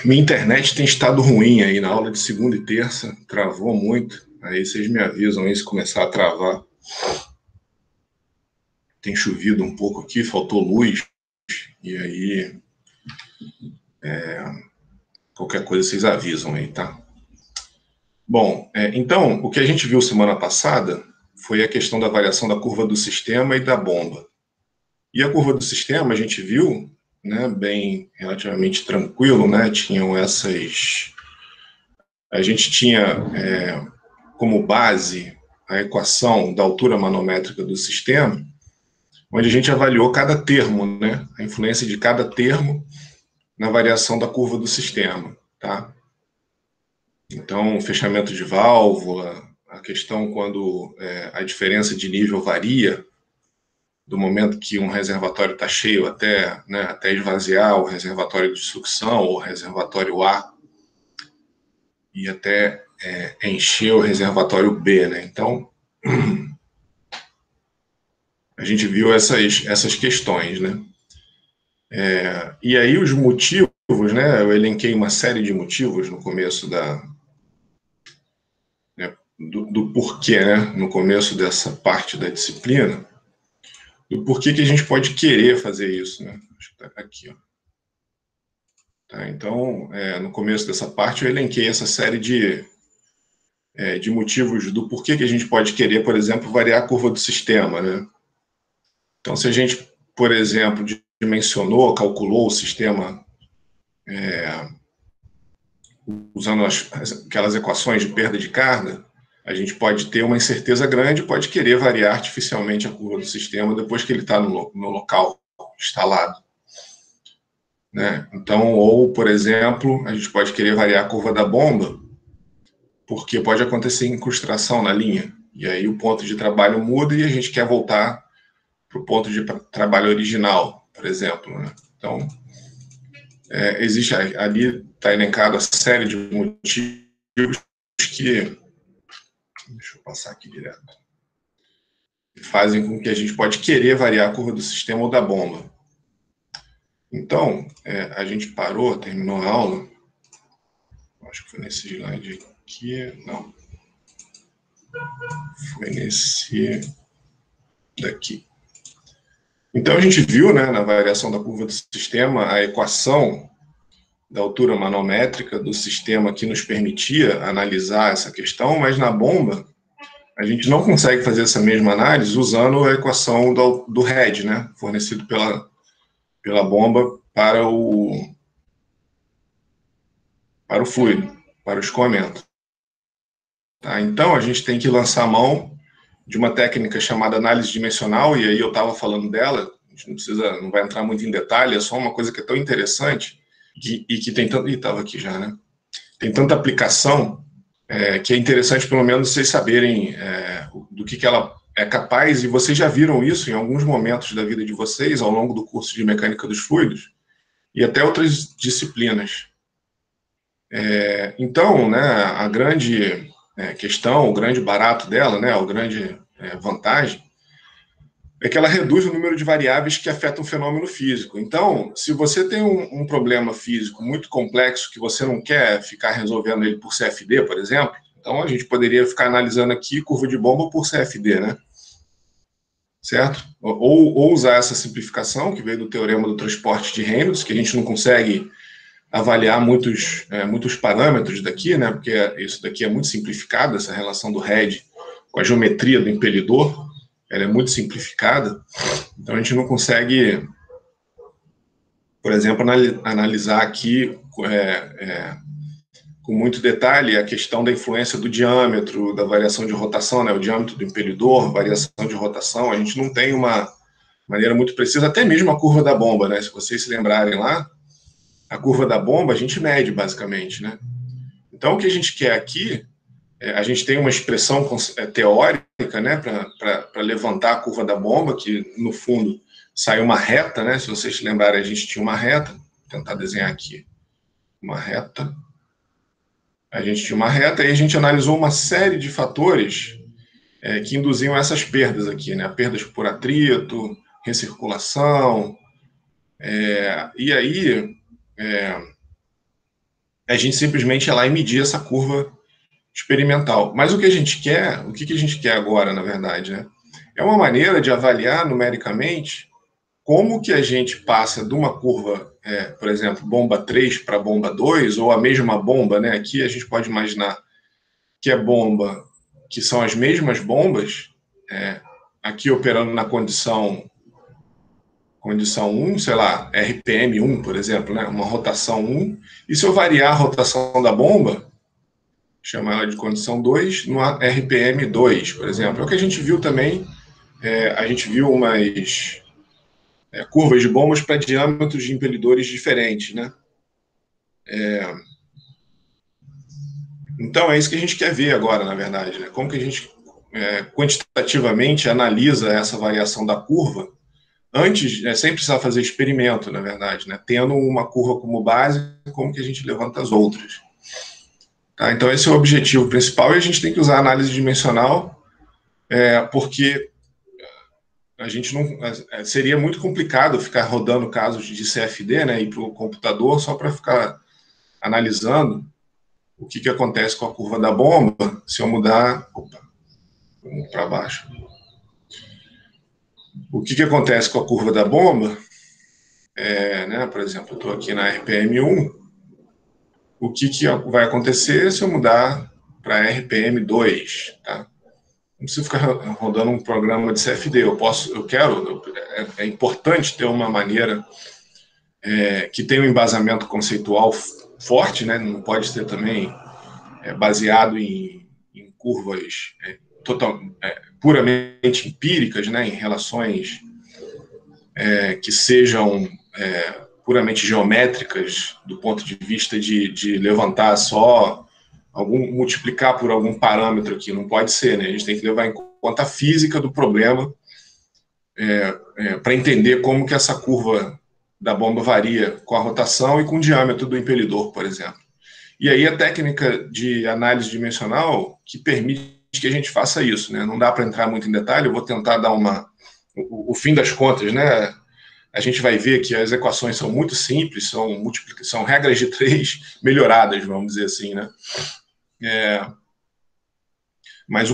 Minha internet tem estado ruim aí na aula de segunda e terça, travou muito. Aí vocês me avisam aí se começar a travar. Tem chovido um pouco aqui, faltou luz, e aí qualquer coisa vocês avisam aí, tá? Bom, então, o que a gente viu semana passada foi a questão da variação da curva do sistema e da bomba. E a curva do sistema a gente viu, né, bem relativamente tranquilo, né? Tinham essas. A gente tinha como base a equação da altura manométrica do sistema, onde a gente avaliou cada termo, né? A influência de cada termo na variação da curva do sistema, tá? Então, fechamento de válvula, a questão quando a diferença de nível varia, do momento que um reservatório está cheio até esvaziar o reservatório de sucção ou reservatório A e até encher o reservatório B, né? Então, a gente viu essas questões, né? E aí os motivos, né? Eu elenquei uma série de motivos no começo do porquê, né? No começo dessa parte da disciplina, do porquê que a gente pode querer fazer isso, né? Acho que tá aqui, ó. Tá, então, no começo dessa parte eu elenquei essa série de motivos do porquê que a gente pode querer, por exemplo, variar a curva do sistema, né? Então, se a gente, por exemplo, dimensionou, calculou o sistema usando aquelas equações de perda de carga, a gente pode ter uma incerteza grande, pode querer variar artificialmente a curva do sistema depois que ele está no local instalado, né? Então, ou, por exemplo, a gente pode querer variar a curva da bomba, porque pode acontecer incrustação na linha, e aí o ponto de trabalho muda e a gente quer voltar para o ponto de trabalho original, por exemplo, né? Então, existe ali, está elencado a série de motivos que, deixa eu passar aqui direto, que fazem com que a gente pode querer variar a curva do sistema ou da bomba. Então, a gente parou, terminou a aula, acho que foi nesse slide aqui, não, foi nesse daqui. Então, a gente viu, né, na variação da curva do sistema, a equação da altura manométrica do sistema que nos permitia analisar essa questão, mas na bomba, a gente não consegue fazer essa mesma análise usando a equação do head, né, fornecido pela bomba para o fluido, para o escoamento. Tá? Então, a gente tem que lançar a mão de uma técnica chamada análise dimensional, e aí eu estava falando dela, a gente não vai entrar muito em detalhe, é só uma coisa que é tão interessante e que tem tanto... Ih, estava aqui já, né? Tem tanta aplicação que é interessante, pelo menos, vocês saberem do que ela é capaz, e vocês já viram isso em alguns momentos da vida de vocês, ao longo do curso de Mecânica dos Fluidos, e até outras disciplinas. Então, né, a grande questão, o grande barato dela, né, a grande vantagem, é que ela reduz o número de variáveis que afetam o fenômeno físico. Então, se você tem um problema físico muito complexo que você não quer ficar resolvendo ele por CFD, por exemplo, então a gente poderia ficar analisando aqui curva de bomba por CFD, né? Certo? Ou usar essa simplificação que veio do teorema do transporte de Reynolds, que a gente não consegue avaliar muitos parâmetros daqui, né? Porque isso daqui é muito simplificado, essa relação do head com a geometria do impelidor, ela é muito simplificada, então a gente não consegue, por exemplo, analisar aqui com muito detalhe a questão da influência do diâmetro, da variação de rotação, né? O diâmetro do impelidor, variação de rotação, a gente não tem uma maneira muito precisa, até mesmo a curva da bomba, né? Se vocês se lembrarem lá, a curva da bomba a gente mede basicamente, né? Então o que a gente quer aqui, a gente tem uma expressão teórica, né, para levantar a curva da bomba, que no fundo sai uma reta, né? Se vocês se lembrarem, a gente tinha uma reta, vou tentar desenhar aqui uma reta. A gente tinha uma reta e a gente analisou uma série de fatores que induziam essas perdas aqui, né? Perdas por atrito, recirculação, e aí a gente simplesmente ia lá e medir essa curva experimental. Mas o que a gente quer, o que a gente quer agora, na verdade, né? É uma maneira de avaliar numericamente como que a gente passa de uma curva, por exemplo, bomba 3 para bomba 2, ou a mesma bomba, né? Aqui a gente pode imaginar que é bomba, que são as mesmas bombas, aqui operando na condição 1, sei lá, RPM 1, por exemplo, né? Uma rotação 1, e se eu variar a rotação da bomba, chamar ela de condição 2, no RPM 2, por exemplo. É o que a gente viu também, a gente viu umas curvas de bombas para diâmetros de impelidores diferentes, né? Então é isso que a gente quer ver agora, na verdade, né? Como que a gente quantitativamente analisa essa variação da curva antes, sem precisar fazer experimento, na verdade, né? Tendo uma curva como base, como que a gente levanta as outras. Tá? Então esse é o objetivo principal e a gente tem que usar a análise dimensional, porque a gente não seria muito complicado ficar rodando casos de CFD, né, ir para o computador só para ficar analisando o que acontece com a curva da bomba se eu mudar para baixo. O que acontece com a curva da bomba, né, por exemplo, eu estou aqui na RPM1, o que vai acontecer se eu mudar para RPM2, tá? Não preciso ficar rodando um programa de CFD, é importante ter uma maneira que tenha um embasamento conceitual forte, né? Não pode ser também baseado em curvas puramente empíricas, né? Em relações que sejam puramente geométricas do ponto de vista de levantar só multiplicar por algum parâmetro aqui, não pode ser, né? A gente tem que levar em conta a física do problema para entender como que essa curva da bomba varia com a rotação e com o diâmetro do impelidor, por exemplo. E aí a técnica de análise dimensional que permite que a gente faça isso, né? Não dá para entrar muito em detalhe, eu vou tentar dar o fim das contas, né? A gente vai ver que as equações são muito simples, são regras de 3 melhoradas, vamos dizer assim, né? Mas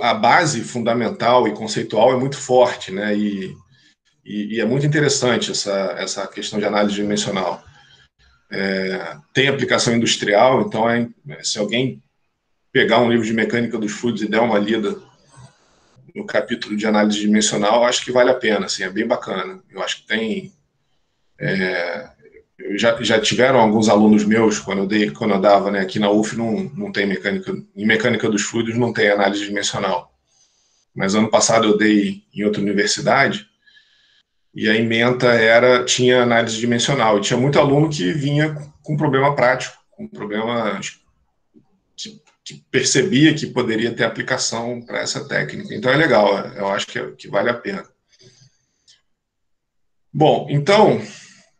a base fundamental e conceitual é muito forte, né? E é muito interessante essa questão de análise dimensional. Tem aplicação industrial, então se alguém pegar um livro de mecânica dos fluidos e der uma lida no capítulo de análise dimensional, acho que vale a pena, assim, é bem bacana. Eu acho que tem... já tiveram alguns alunos meus, quando eu dava, né, aqui na UF não tem mecânica, em mecânica dos fluidos não tem análise dimensional. Mas ano passado eu dei em outra universidade, e a ementa tinha análise dimensional, e tinha muito aluno que vinha com problema prático, com problema que percebia que poderia ter aplicação para essa técnica. Então é legal, eu acho que vale a pena. Bom, então,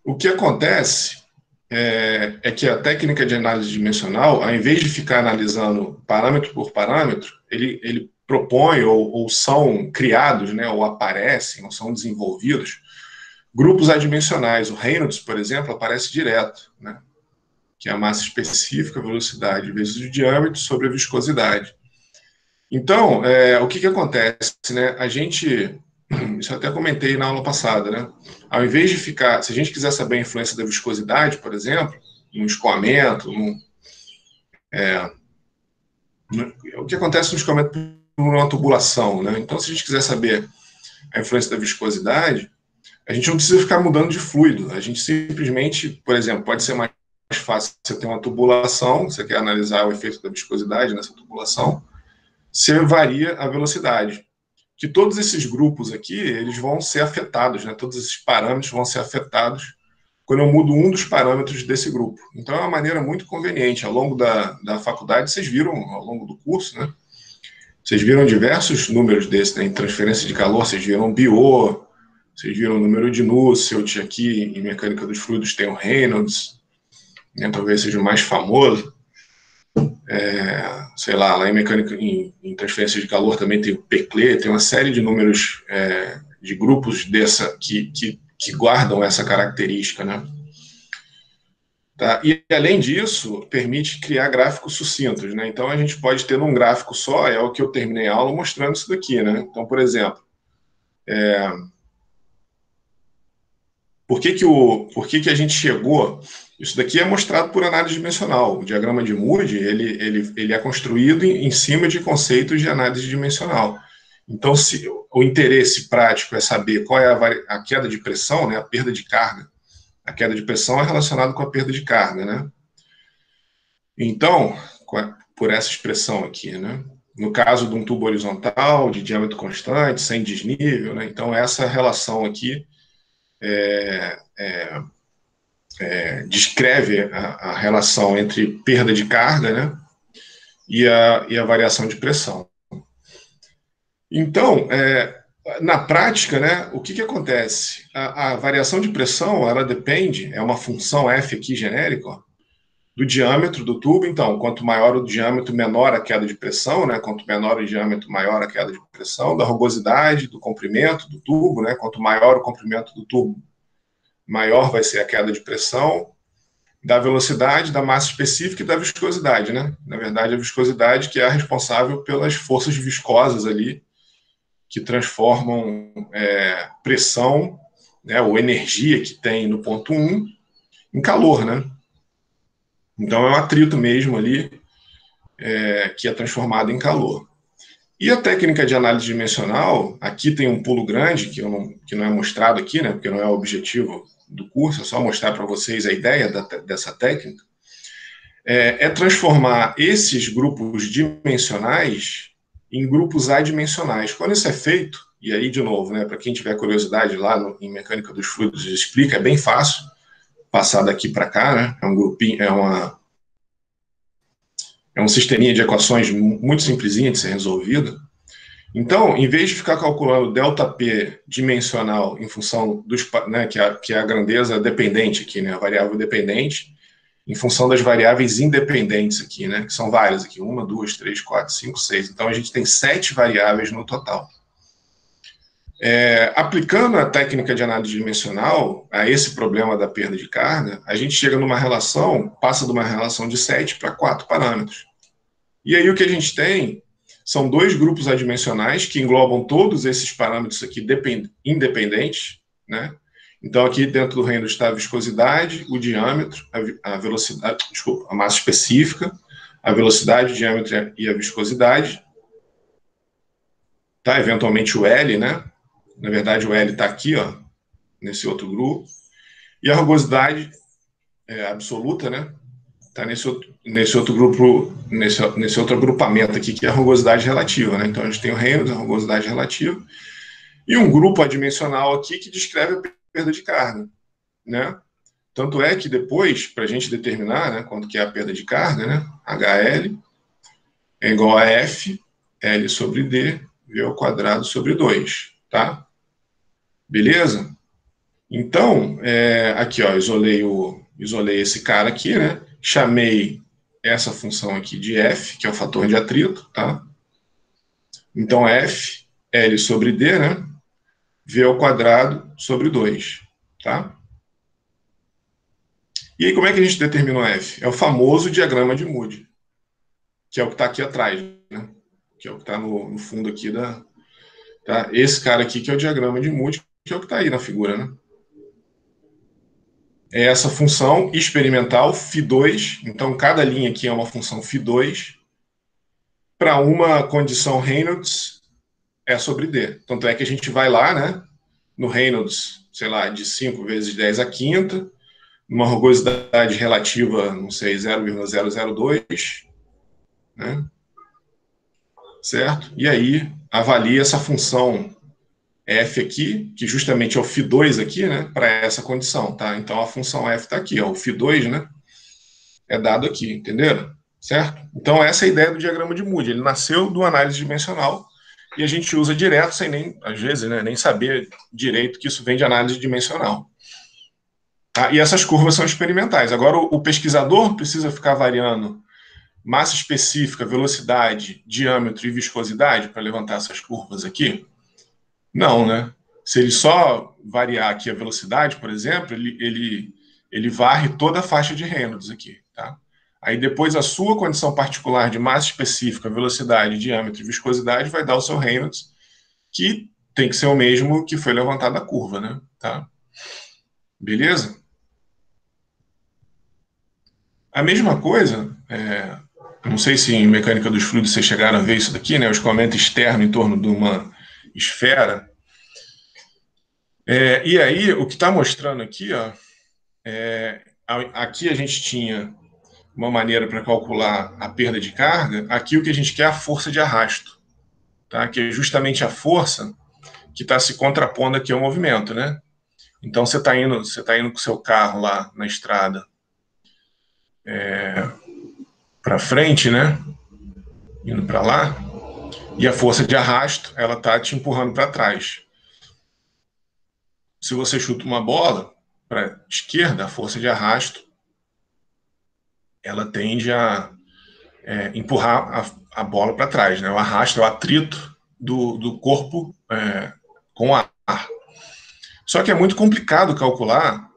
o que acontece é que a técnica de análise dimensional, ao invés de ficar analisando parâmetro por parâmetro, ele propõe ou são criados, né, ou aparecem, ou são desenvolvidos grupos adimensionais. O Reynolds, por exemplo, aparece direto, né, que é a massa específica, a velocidade vezes o diâmetro sobre a viscosidade. Então, o que acontece, né? Isso eu até comentei na aula passada, né? Ao invés de ficar, se a gente quiser saber a influência da viscosidade, por exemplo, no escoamento, o que acontece no escoamento por uma tubulação, né? Então, se a gente quiser saber a influência da viscosidade, a gente não precisa ficar mudando de fluido. A gente simplesmente, por exemplo, pode ser mais fácil você ter uma tubulação, você quer analisar o efeito da viscosidade nessa tubulação, você varia a velocidade. Que todos esses grupos aqui, eles vão ser afetados, né? Todos esses parâmetros vão ser afetados quando eu mudo um dos parâmetros desse grupo. Então, é uma maneira muito conveniente. Ao longo da faculdade, vocês viram, ao longo do curso, né? Vocês viram diversos números desses, né? Em transferência de calor, vocês viram BIO, vocês viram o número de Nusselt, aqui em mecânica dos fluidos tem o Reynolds, né? Talvez seja o mais famoso. Sei lá em mecânica, em transferência de calor também tem o Peclet, tem uma série de números de grupos que guardam essa característica, né? Tá? E, além disso, permite criar gráficos sucintos, né? Então, a gente pode ter num gráfico só, é o que eu terminei a aula mostrando isso daqui, né? Então, por exemplo, por que a gente chegou... Isso daqui é mostrado por análise dimensional. O diagrama de Moody, ele é construído em cima de conceitos de análise dimensional. Então, se o interesse prático é saber qual é a queda de pressão, né, a perda de carga, a queda de pressão é relacionada com a perda de carga, né? Então, por essa expressão aqui, né? No caso de um tubo horizontal, de diâmetro constante, sem desnível, né? Então, essa relação aqui descreve a relação entre perda de carga, né? E a variação de pressão. Então, na prática, né, o que acontece? A variação de pressão, ela depende, é uma função F aqui genérica, ó, do diâmetro do tubo. Então, quanto maior o diâmetro, menor a queda de pressão, né? Quanto menor o diâmetro, maior a queda de pressão, da rugosidade, do comprimento do tubo, né? Quanto maior o comprimento do tubo, maior vai ser a queda de pressão, da velocidade, da massa específica e da viscosidade, né? Na verdade, a viscosidade que é a responsável pelas forças viscosas ali, que transformam pressão, né, ou energia que tem no ponto 1 em calor, né? Então, é um atrito mesmo ali, que é transformado em calor. E a técnica de análise dimensional, aqui tem um pulo grande, que não é mostrado aqui, né, porque não é o objetivo do curso, é só mostrar para vocês a ideia dessa técnica, é transformar esses grupos dimensionais em grupos adimensionais. Quando isso é feito, e aí, de novo, né, para quem tiver curiosidade lá em Mecânica dos Fluidos, explica, é bem fácil passar daqui para cá, né, é um grupinho, é um sisteminha de equações muito simplesinha de ser resolvido. Então, em vez de ficar calculando ΔP dimensional em função dos, né, que é a grandeza dependente aqui, né, a variável dependente, em função das variáveis independentes aqui, né, que são várias aqui, 1, 2, 3, 4, 5, 6. Então, a gente tem 7 variáveis no total. Aplicando a técnica de análise dimensional a esse problema da perda de carga, a gente chega numa relação, passa de uma relação de 7 para 4 parâmetros. E aí o que a gente tem são 2 grupos adimensionais que englobam todos esses parâmetros aqui independentes, né? Então, aqui dentro do reino está a viscosidade, o diâmetro, a velocidade, desculpa, a massa específica, a velocidade, o diâmetro e a viscosidade. Tá? Eventualmente o L, né? Na verdade, o L está aqui, ó, nesse outro grupo. E a rugosidade absoluta, né? Está nesse outro grupo, nesse outro agrupamento aqui, que é a rugosidade relativa, né? Então, a gente tem o reino da rugosidade relativa e um grupo adimensional aqui que descreve a perda de carga, né? Tanto é que depois, para a gente determinar, né, quanto que é a perda de carga, né, HL é igual a F, L sobre D, V ao quadrado sobre 2, tá? Beleza? Então, aqui, ó, isolei esse cara aqui, né? Chamei essa função aqui de F, que é o fator de atrito, tá? Então, F, L sobre D, né? V ao quadrado sobre 2, tá? E aí, como é que a gente determina o F? É o famoso diagrama de Moody, que é o que está aqui atrás, né? Que é o que está no fundo aqui da... Tá? Esse cara aqui que é o diagrama de Moody, que é o que está aí na figura, né? É essa função experimental φ2, então cada linha aqui é uma função φ2, para uma condição Reynolds é sobre D. Tanto é que a gente vai lá, né, no Reynolds, sei lá, de 5 vezes 10 à quinta, numa rugosidade relativa, não sei, 0,002, né, certo? E aí avalia essa função F aqui, que justamente é o φ2 aqui, né, para essa condição, tá? Então a função F está aqui, ó, o φ2, né, é dado aqui, entenderam? Certo? Então essa é a ideia do diagrama de Moody. Ele nasceu do análise dimensional e a gente usa direto sem nem, às vezes, né, nem saber direito que isso vem de análise dimensional. Tá? E essas curvas são experimentais. Agora o pesquisador precisa ficar variando massa específica, velocidade, diâmetro e viscosidade para levantar essas curvas aqui? Não, né? Se ele só variar aqui a velocidade, por exemplo, ele Ele varre toda a faixa de Reynolds aqui, tá? Aí depois a sua condição particular de massa específica, velocidade, diâmetro e viscosidade vai dar o seu Reynolds, que tem que ser o mesmo que foi levantado a curva, né? Tá? Beleza? A mesma coisa, não sei se em mecânica dos fluidos vocês chegaram a ver isso daqui, né? O escoamento externo em torno de uma esfera. E aí, o que está mostrando aqui, ó, aqui a gente tinha uma maneira para calcular a perda de carga, aqui o que a gente quer é a força de arrasto, tá? Que é justamente a força que está se contrapondo aqui ao movimento, né? Então você está indo com o seu carro lá na estrada para frente, né? Indo para lá, e a força de arrasto ela está te empurrando para trás. Se você chuta uma bola para a esquerda, a força de arrasto ela tende a empurrar a bola para trás, né? O arrasto é o atrito do corpo com o ar. Só que é muito complicado calcular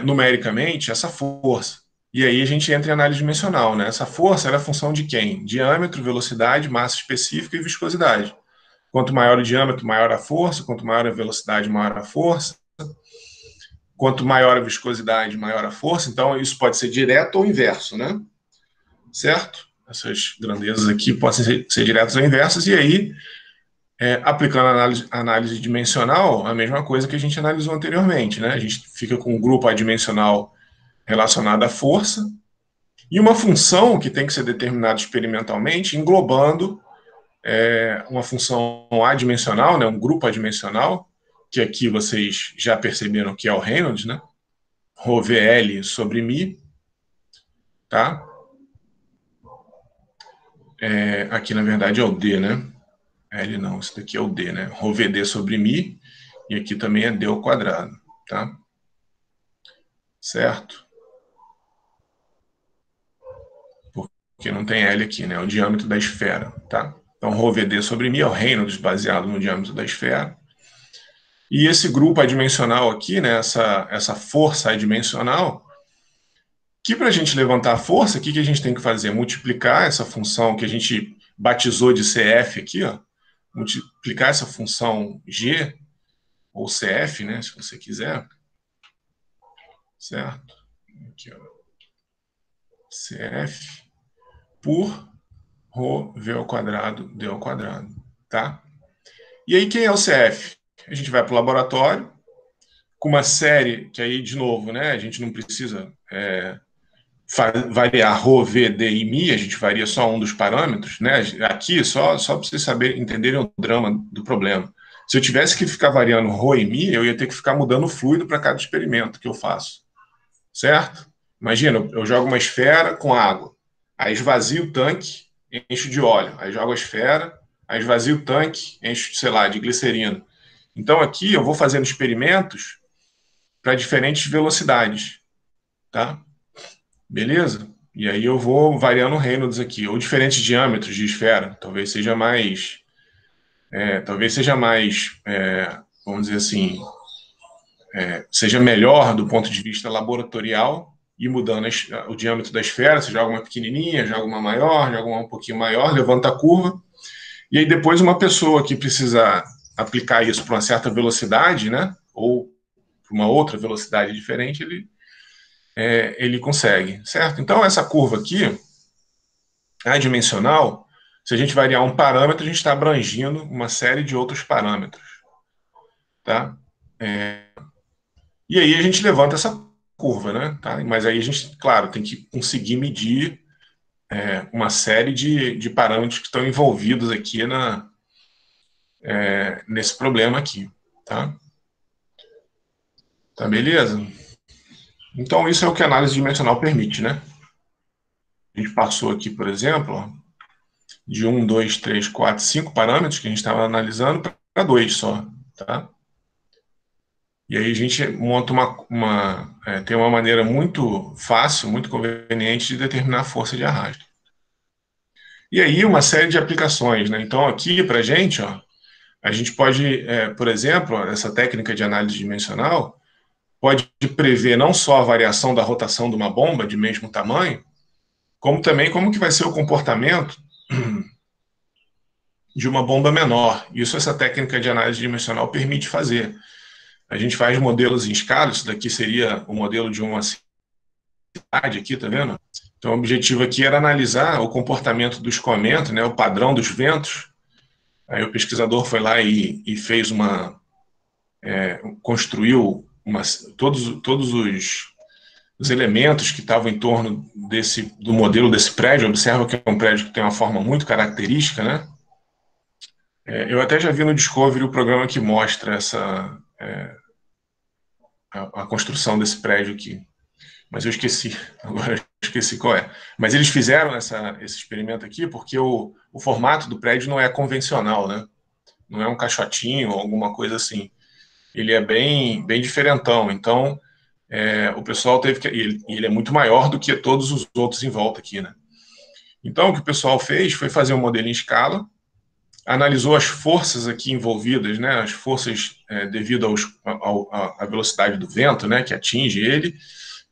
numericamente essa força. E aí a gente entra em análise dimensional, né? Essa força ela é função de quem? Diâmetro, velocidade, massa específica e viscosidade. Quanto maior o diâmetro, maior a força. Quanto maior a velocidade, maior a força. Quanto maior a viscosidade, maior a força. Então isso pode ser direto ou inverso, né? Certo? Essas grandezas aqui podem ser diretas ou inversas. E aí, aplicando a análise dimensional, a mesma coisa que a gente analisou anteriormente, né? A gente fica com um grupo adimensional relacionado à força, e uma função que tem que ser determinada experimentalmente, englobando uma função adimensional, né, um grupo adimensional, que aqui vocês já perceberam que é o Reynolds, né? ρVL sobre μ, tá? Aqui, na verdade, é o D, né? L não, isso daqui é o D, né? ρVD sobre μ, e aqui também é D ao quadrado, tá? Certo? Porque não tem L aqui, né? É o diâmetro da esfera, tá? Então, ρVD sobre μ é o Reynolds baseado no diâmetro da esfera. E esse grupo adimensional aqui, né? Essa força adimensional, que para a gente levantar a força, o que a gente tem que fazer? Multiplicar essa função que a gente batizou de CF aqui, ó. Multiplicar essa função G, ou CF, né? Se você quiser. Certo? Aqui, ó. CF por ρV ao quadrado, D ao quadrado, tá? E aí, quem é o CF? A gente vai para o laboratório, com uma série, que aí, de novo, né, a gente não precisa variar ρ, V, D e μ, a gente varia só um dos parâmetros, né? Aqui, só para vocês entenderem o drama do problema. Se eu tivesse que ficar variando ρ e μ, eu ia ter que ficar mudando o fluido para cada experimento que eu faço, certo? Imagina, eu jogo uma esfera com água, aí esvazio o tanque, encho de óleo, aí jogo a esfera, aí esvazio o tanque, encho, sei lá, de glicerina. Então aqui eu vou fazendo experimentos para diferentes velocidades, tá? Beleza? E aí eu vou variando o Reynolds aqui, ou diferentes diâmetros de esfera, talvez seja mais, vamos dizer assim, seja melhor do ponto de vista laboratorial, e mudando o diâmetro da esfera, você joga uma pequenininha, joga uma maior, joga uma um pouquinho maior, levanta a curva, e aí depois uma pessoa que precisa aplicar isso para uma certa velocidade, né, ou para uma outra velocidade diferente, ele consegue, certo? Então essa curva aqui, adimensional, se a gente variar um parâmetro, a gente está abrangindo uma série de outros parâmetros, tá? E aí a gente levanta essa curva, né? Tá? Mas aí a gente, claro, tem que conseguir medir uma série de parâmetros que estão envolvidos aqui nesse problema aqui, tá? Tá beleza? Então isso é o que a análise dimensional permite, né? A gente passou aqui, por exemplo, ó, de 1, 2, 3, 4, 5 parâmetros que a gente estava analisando para 2 só, tá? E aí a gente monta tem uma maneira muito fácil, muito conveniente de determinar a força de arrasto. E aí uma série de aplicações, né? Então aqui para a gente pode, por exemplo, essa técnica de análise dimensional, pode prever não só a variação da rotação de uma bomba de mesmo tamanho, como também como que vai ser o comportamento de uma bomba menor. Isso essa técnica de análise dimensional permite fazer. A gente faz modelos em escala, isso daqui seria o modelo de uma cidade aqui, tá vendo? Então o objetivo aqui era analisar o comportamento do escoamento, né, o padrão dos ventos. Aí o pesquisador foi lá e fez construiu todos os elementos que estavam em torno do modelo desse prédio. Observa que é um prédio que tem uma forma muito característica, né? Eu até já vi no Discovery o programa que mostra a construção desse prédio aqui, mas eu esqueci, agora eu esqueci qual é. Mas eles fizeram esse experimento aqui porque o formato do prédio não é convencional, né? Não é um caixotinho ou alguma coisa assim. Ele é bem diferentão. Então, o pessoal teve que... Ele é muito maior do que todos os outros em volta aqui, né? Então, o que o pessoal fez foi fazer um modelo em escala, analisou as forças aqui envolvidas, né? As forças devido à velocidade do vento, né? Que atinge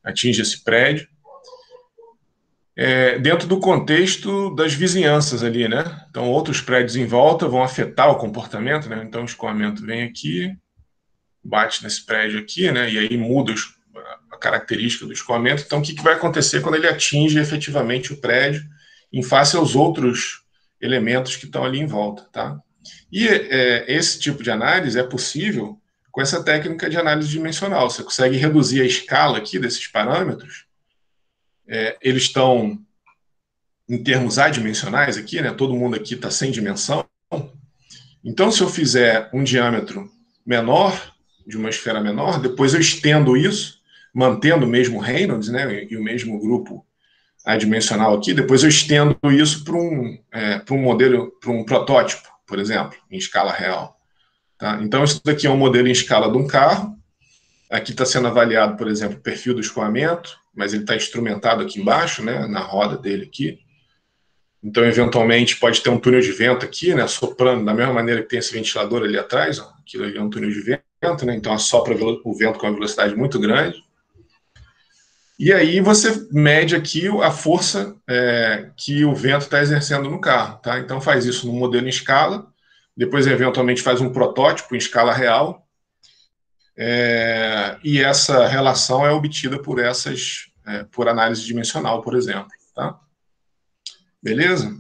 esse prédio, dentro do contexto das vizinhanças ali, né? Então, outros prédios em volta vão afetar o comportamento, né? Então, o escoamento vem aqui, bate nesse prédio aqui, né? E aí muda a característica do escoamento. Então, o que vai acontecer quando ele atinge efetivamente o prédio em face aos outros elementos que estão ali em volta, tá? E esse tipo de análise é possível com essa técnica de análise dimensional. Você consegue reduzir a escala aqui desses parâmetros. Eles estão em termos adimensionais aqui, né? Todo mundo aqui está sem dimensão. Então, se eu fizer um diâmetro menor, de uma esfera menor, depois eu estendo isso, mantendo o mesmo Reynolds, né? E o mesmo grupo adimensional aqui, depois eu estendo isso para um modelo, para um protótipo, por exemplo, em escala real. Tá? Então, isso daqui é um modelo em escala de um carro. Aqui está sendo avaliado, por exemplo, o perfil do escoamento, mas ele está instrumentado aqui embaixo, né, na roda dele aqui. Então, eventualmente, pode ter um túnel de vento aqui, né, soprando, da mesma maneira que tem esse ventilador ali atrás. Ó, aquilo ali é um túnel de vento, né, então assopra o vento com uma velocidade muito grande. E aí você mede aqui a força que o vento está exercendo no carro. Tá? Então, faz isso no modelo em escala, depois, eventualmente, faz um protótipo em escala real, e essa relação é obtida por análise dimensional, por exemplo. Tá? Beleza?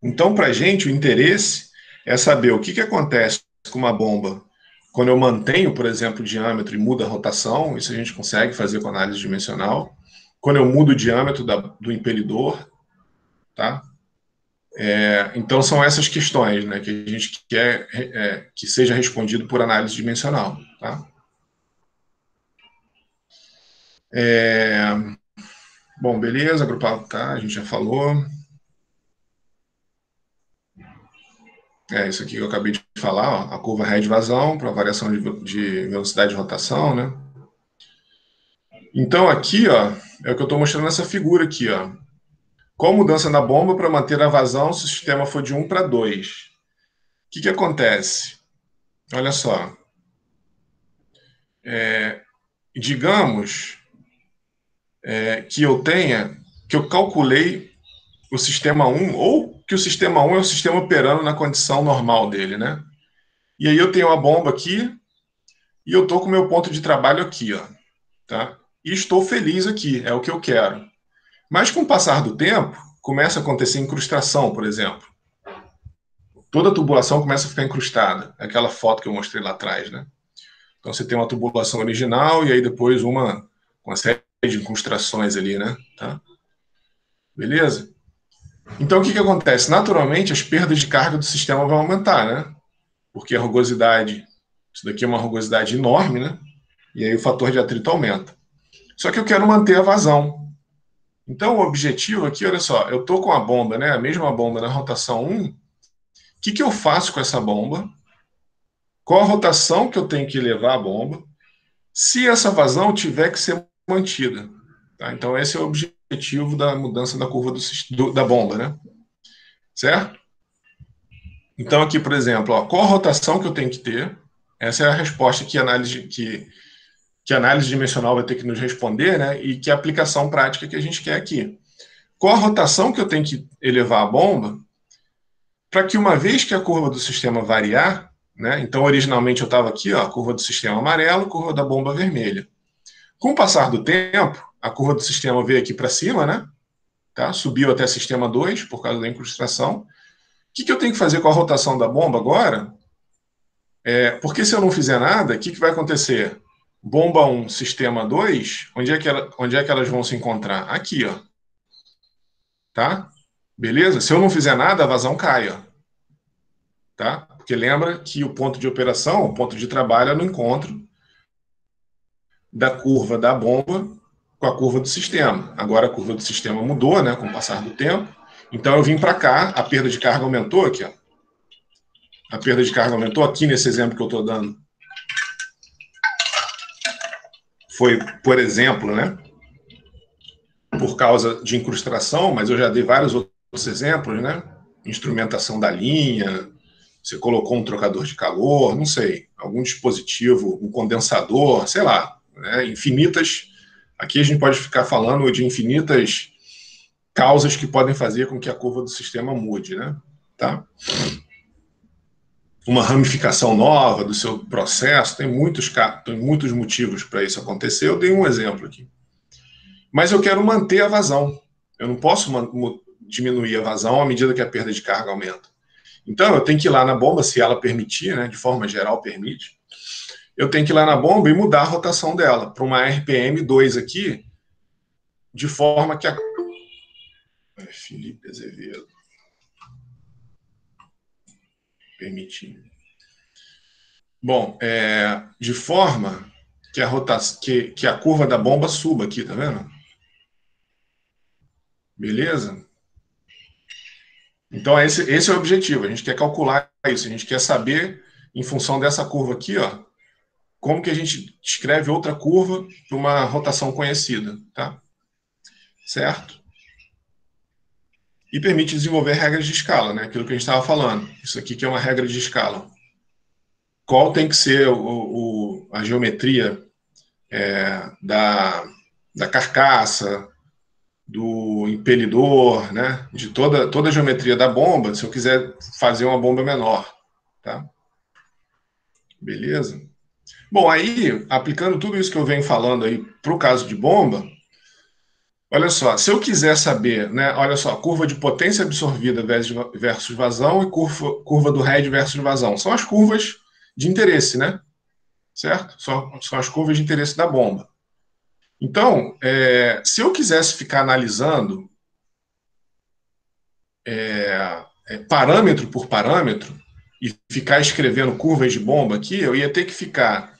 Então, para a gente, o interesse é saber o que acontece com uma bomba quando eu mantenho, por exemplo, o diâmetro e mudo a rotação. Isso a gente consegue fazer com análise dimensional. Quando eu mudo o diâmetro do impelidor, tá? Então, são essas questões, né, que a gente quer que seja respondido por análise dimensional. Tá? Bom, beleza, agrupado, tá? A gente já falou. Isso aqui que eu acabei de falar, ó, a curva ré de vazão para variação de velocidade de rotação, né? Então, aqui, ó, é o que eu estou mostrando nessa figura aqui, ó. Qual mudança na bomba para manter a vazão se o sistema for de 1 para 2? O que acontece? Olha só. Digamos que eu calculei o sistema 1, ou que o sistema 1 é o sistema operando na condição normal dele, né? E aí eu tenho a bomba aqui, e eu estou com o meu ponto de trabalho aqui, ó. Tá? E estou feliz aqui, é o que eu quero. Mas com o passar do tempo, começa a acontecer incrustação, por exemplo. Toda a tubulação começa a ficar incrustada. Aquela foto que eu mostrei lá atrás, né? Então você tem uma tubulação original e aí depois uma série de incrustações ali, né? Tá? Beleza? Então o que acontece? Naturalmente as perdas de carga do sistema vão aumentar, né? Porque a rugosidade, isso daqui é uma rugosidade enorme, né? E aí o fator de atrito aumenta. Só que eu quero manter a vazão. Então, o objetivo aqui, olha só, eu estou com a bomba, né, a mesma bomba na rotação 1, o que eu faço com essa bomba? Qual a rotação que eu tenho que levar a bomba? Se essa vazão tiver que ser mantida. Tá? Então, esse é o objetivo da mudança da curva da bomba, né? Certo? Então, aqui, por exemplo, ó, qual a rotação que eu tenho que ter? Essa é a resposta que que a análise dimensional vai ter que nos responder, né? E que aplicação prática que a gente quer aqui. Qual a rotação que eu tenho que elevar a bomba para que, uma vez que a curva do sistema variar, né? Então, originalmente eu estava aqui, ó, a curva do sistema amarelo, curva da bomba vermelha. Com o passar do tempo, a curva do sistema veio aqui para cima, né? Tá? Subiu até sistema 2 por causa da incrustação. O que eu tenho que fazer com a rotação da bomba agora? Porque se eu não fizer nada, o que vai acontecer? Bomba 1, sistema 2, onde é que elas vão se encontrar? Aqui, ó. Tá? Beleza? Se eu não fizer nada, a vazão cai, ó. Tá? Porque lembra que o ponto de operação, o ponto de trabalho é no encontro da curva da bomba com a curva do sistema. Agora a curva do sistema mudou, né, com o passar do tempo. Então eu vim para cá, a perda de carga aumentou aqui, ó. A perda de carga aumentou aqui nesse exemplo que eu estou dando. Foi, por exemplo, né, por causa de incrustação, mas eu já dei vários outros exemplos, né? Instrumentação da linha, você colocou um trocador de calor, não sei, algum dispositivo, um condensador, sei lá, né? Infinitas. Aqui a gente pode ficar falando de infinitas causas que podem fazer com que a curva do sistema mude, né? Tá? Uma ramificação nova do seu processo, tem muitos motivos para isso acontecer. Eu dei um exemplo aqui. Mas eu quero manter a vazão. Eu não posso diminuir a vazão à medida que a perda de carga aumenta. Então, eu tenho que ir lá na bomba, se ela permitir, né, de forma geral permite, eu tenho que ir lá na bomba e mudar a rotação dela para uma RPM 2 aqui, de forma que a... Felipe Azevedo. Permitir. Bom, de forma que a rotação, que a curva da bomba suba aqui, tá vendo? Beleza? Então, esse é o objetivo. A gente quer calcular isso. A gente quer saber, em função dessa curva aqui, ó, como que a gente escreve outra curva para uma rotação conhecida, tá? Certo? E permite desenvolver regras de escala, né? Aquilo que a gente estava falando. Isso aqui que é uma regra de escala. Qual tem que ser a geometria da carcaça, do impelidor, né? De toda a geometria da bomba, se eu quiser fazer uma bomba menor, tá? Beleza? Bom, aí, aplicando tudo isso que eu venho falando aí para o caso de bomba, olha só, se eu quiser saber, né? Olha só, curva de potência absorvida versus vazão e curva do head versus vazão. São as curvas de interesse, né? Certo? São as curvas de interesse da bomba. Então, se eu quisesse ficar analisando parâmetro por parâmetro e ficar escrevendo curvas de bomba aqui, eu ia ter que ficar,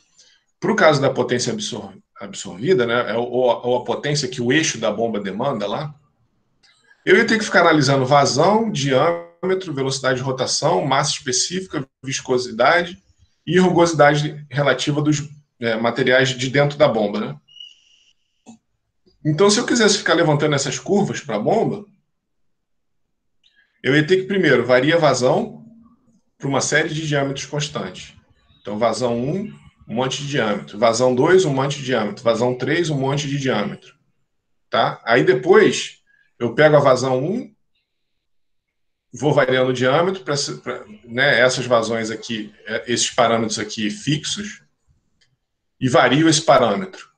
para o caso da potência absorvida, né, ou a potência que o eixo da bomba demanda lá, eu ia ter que ficar analisando vazão, diâmetro, velocidade de rotação, massa específica, viscosidade e rugosidade relativa dos materiais de dentro da bomba, né? Então, se eu quisesse ficar levantando essas curvas para a bomba, eu ia ter que, primeiro, variar a vazão para uma série de diâmetros constantes. Então, vazão 1, um monte de diâmetro. Vazão 2, um monte de diâmetro. Vazão 3, um monte de diâmetro. Tá? Aí, depois, eu pego a vazão 1, vou variando o diâmetro para né, essas vazões aqui, esses parâmetros aqui fixos, e vario esse parâmetro.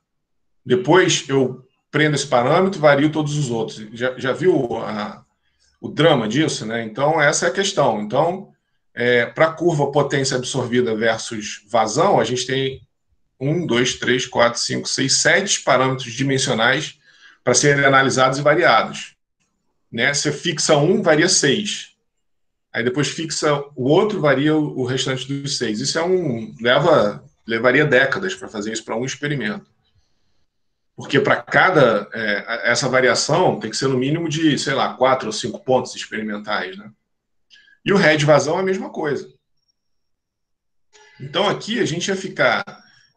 Depois, eu prendo esse parâmetro e vario todos os outros. Já viu o drama disso, né? Então, essa é a questão. Então, para a curva potência absorvida versus vazão, a gente tem 1, 2, 3, 4, 5, 6, 7 parâmetros dimensionais para serem analisados e variados. Né? Você fixa um, varia 6. Aí depois fixa o outro, varia o restante dos 6. Isso levaria décadas para fazer isso para um experimento. Porque para cada essa variação tem que ser no mínimo de, sei lá, 4 ou 5 pontos experimentais, né? E o head vazão é a mesma coisa. Então aqui a gente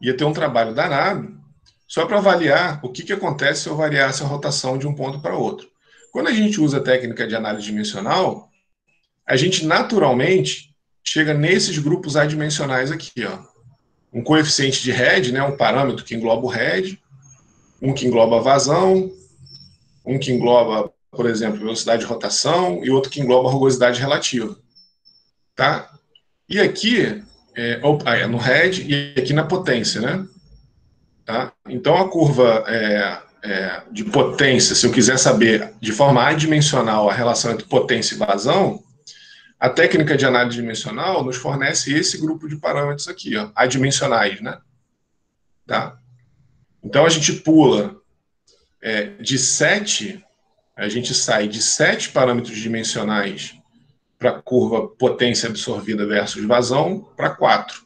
ia ter um trabalho danado só para avaliar o que acontece se eu variasse a rotação de um ponto para outro. Quando a gente usa a técnica de análise dimensional, a gente naturalmente chega nesses grupos adimensionais aqui, ó. um coeficiente de head, né, um parâmetro que engloba o head, um que engloba a vazão, um que engloba, por exemplo, velocidade de rotação e outro que engloba a rugosidade relativa. Tá? E aqui, no head e aqui na potência, né? Tá? Então, a curva de potência, se eu quiser saber de forma adimensional a relação entre potência e vazão, a técnica de análise dimensional nos fornece esse grupo de parâmetros aqui, ó, adimensionais, né? Tá? Então, a gente pula de 7, a gente sai de 7 parâmetros dimensionais para a curva potência absorvida versus vazão para 4.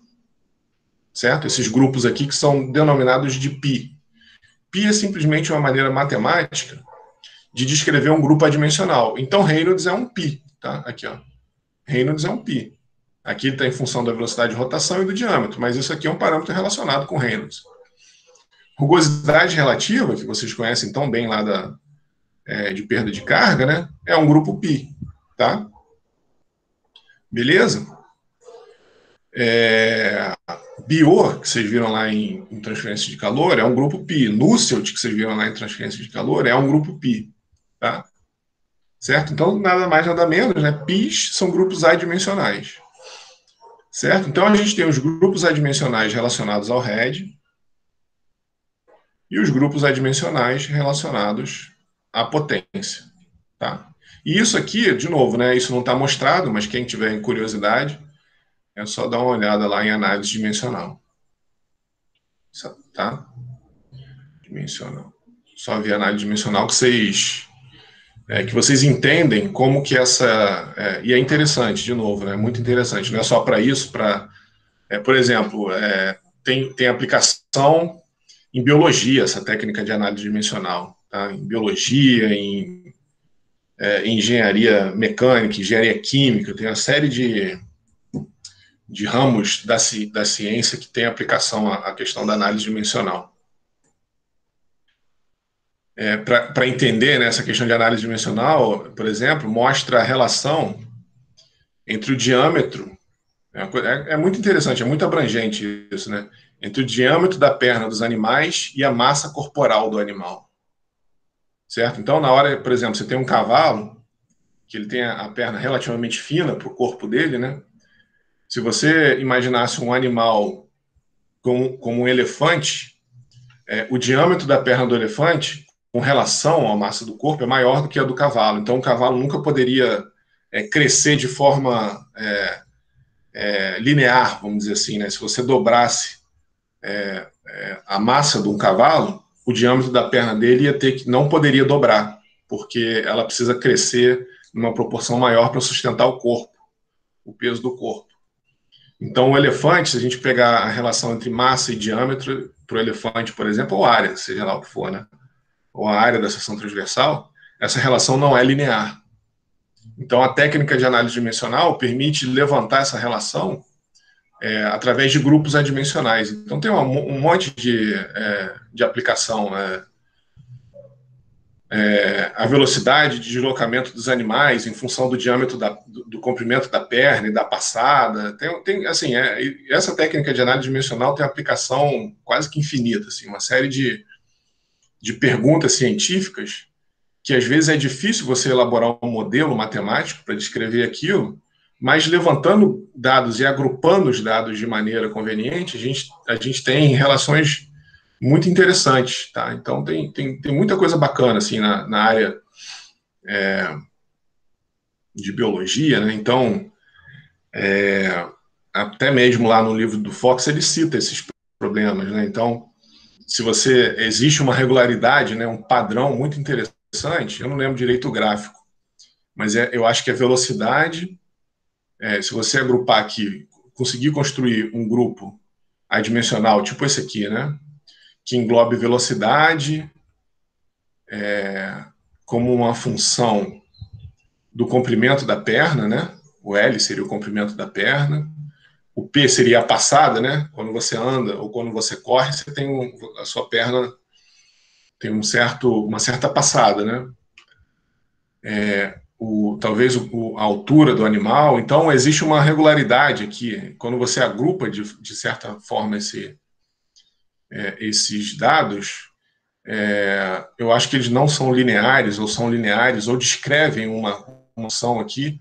Certo? Esses grupos aqui que são denominados de π. Π é simplesmente uma maneira matemática de descrever um grupo adimensional. Então, Reynolds é um π. Tá? Aqui, ó. Reynolds é um π. Aqui está em função da velocidade de rotação e do diâmetro, mas isso aqui é um parâmetro relacionado com Reynolds. Rugosidade relativa, que vocês conhecem tão bem lá de perda de carga, né? É um grupo π. Tá? Beleza? Biot, que vocês viram lá em transferência de calor, é um grupo π. Nusselt, que vocês viram lá em transferência de calor, é um grupo π. Tá? Certo? Então, nada mais, nada menos, né? Πs são grupos adimensionais. Certo? Então, a gente tem os grupos adimensionais relacionados ao head e os grupos adimensionais relacionados à potência. Tá? E isso aqui, de novo, né? Isso não está mostrado, mas quem tiver curiosidade, é só dar uma olhada lá em análise dimensional. Tá? Dimensional. Só ver análise dimensional que vocês entendem como que essa... e é interessante, de novo, né? Muito interessante. Não é só para isso, por exemplo, tem aplicação em biologia, essa técnica de análise dimensional. Tá? Em biologia, em engenharia mecânica, engenharia química, tem uma série de ramos da ciência que tem aplicação à questão da análise dimensional. Para entender, né, essa questão de análise dimensional, por exemplo, mostra a relação entre o diâmetro, é muito interessante, é muito abrangente isso, né, entre o diâmetro da perna dos animais e a massa corporal do animal. Certo? Então, na hora, por exemplo, você tem um cavalo, que ele tem a perna relativamente fina para o corpo dele, né? Se você imaginasse um animal como um elefante, o diâmetro da perna do elefante, com relação à massa do corpo, é maior do que a do cavalo. Então, o cavalo nunca poderia crescer de forma linear, vamos dizer assim, né? Se você dobrasse a massa de um cavalo, o diâmetro da perna dele não poderia dobrar, porque ela precisa crescer numa proporção maior para sustentar o corpo, o peso do corpo. Então, o elefante, se a gente pegar a relação entre massa e diâmetro para o elefante, por exemplo, ou área, seja lá o que for, né? Ou a área da seção transversal, essa relação não é linear. Então, a técnica de análise dimensional permite levantar essa relação através de grupos adimensionais. Então, tem um monte de aplicação. A velocidade de deslocamento dos animais em função do diâmetro do comprimento da perna e da passada. Assim, essa técnica de análise dimensional tem aplicação quase que infinita, assim, uma série de perguntas científicas que às vezes é difícil você elaborar um modelo matemático para descrever aquilo, mas levantando dados e agrupando os dados de maneira conveniente, a gente tem relações muito interessantes, tá? Então tem muita coisa bacana assim na área de biologia, né? Então até mesmo lá no livro do Fox ele cita esses problemas, né? Então se existe uma regularidade, né, um padrão muito interessante, eu não lembro direito o gráfico, mas eu acho que a velocidade, se você agrupar aqui, conseguir construir um grupo adimensional, tipo esse aqui, né, que englobe velocidade como uma função do comprimento da perna, né, o L seria o comprimento da perna, o P seria a passada, né, quando você anda ou quando você corre, você tem a sua perna tem uma certa passada, né? talvez a altura do animal. Então, existe uma regularidade aqui. Quando você agrupa, de certa forma, esses dados, eu acho que eles não são lineares, ou são lineares, ou descrevem uma função aqui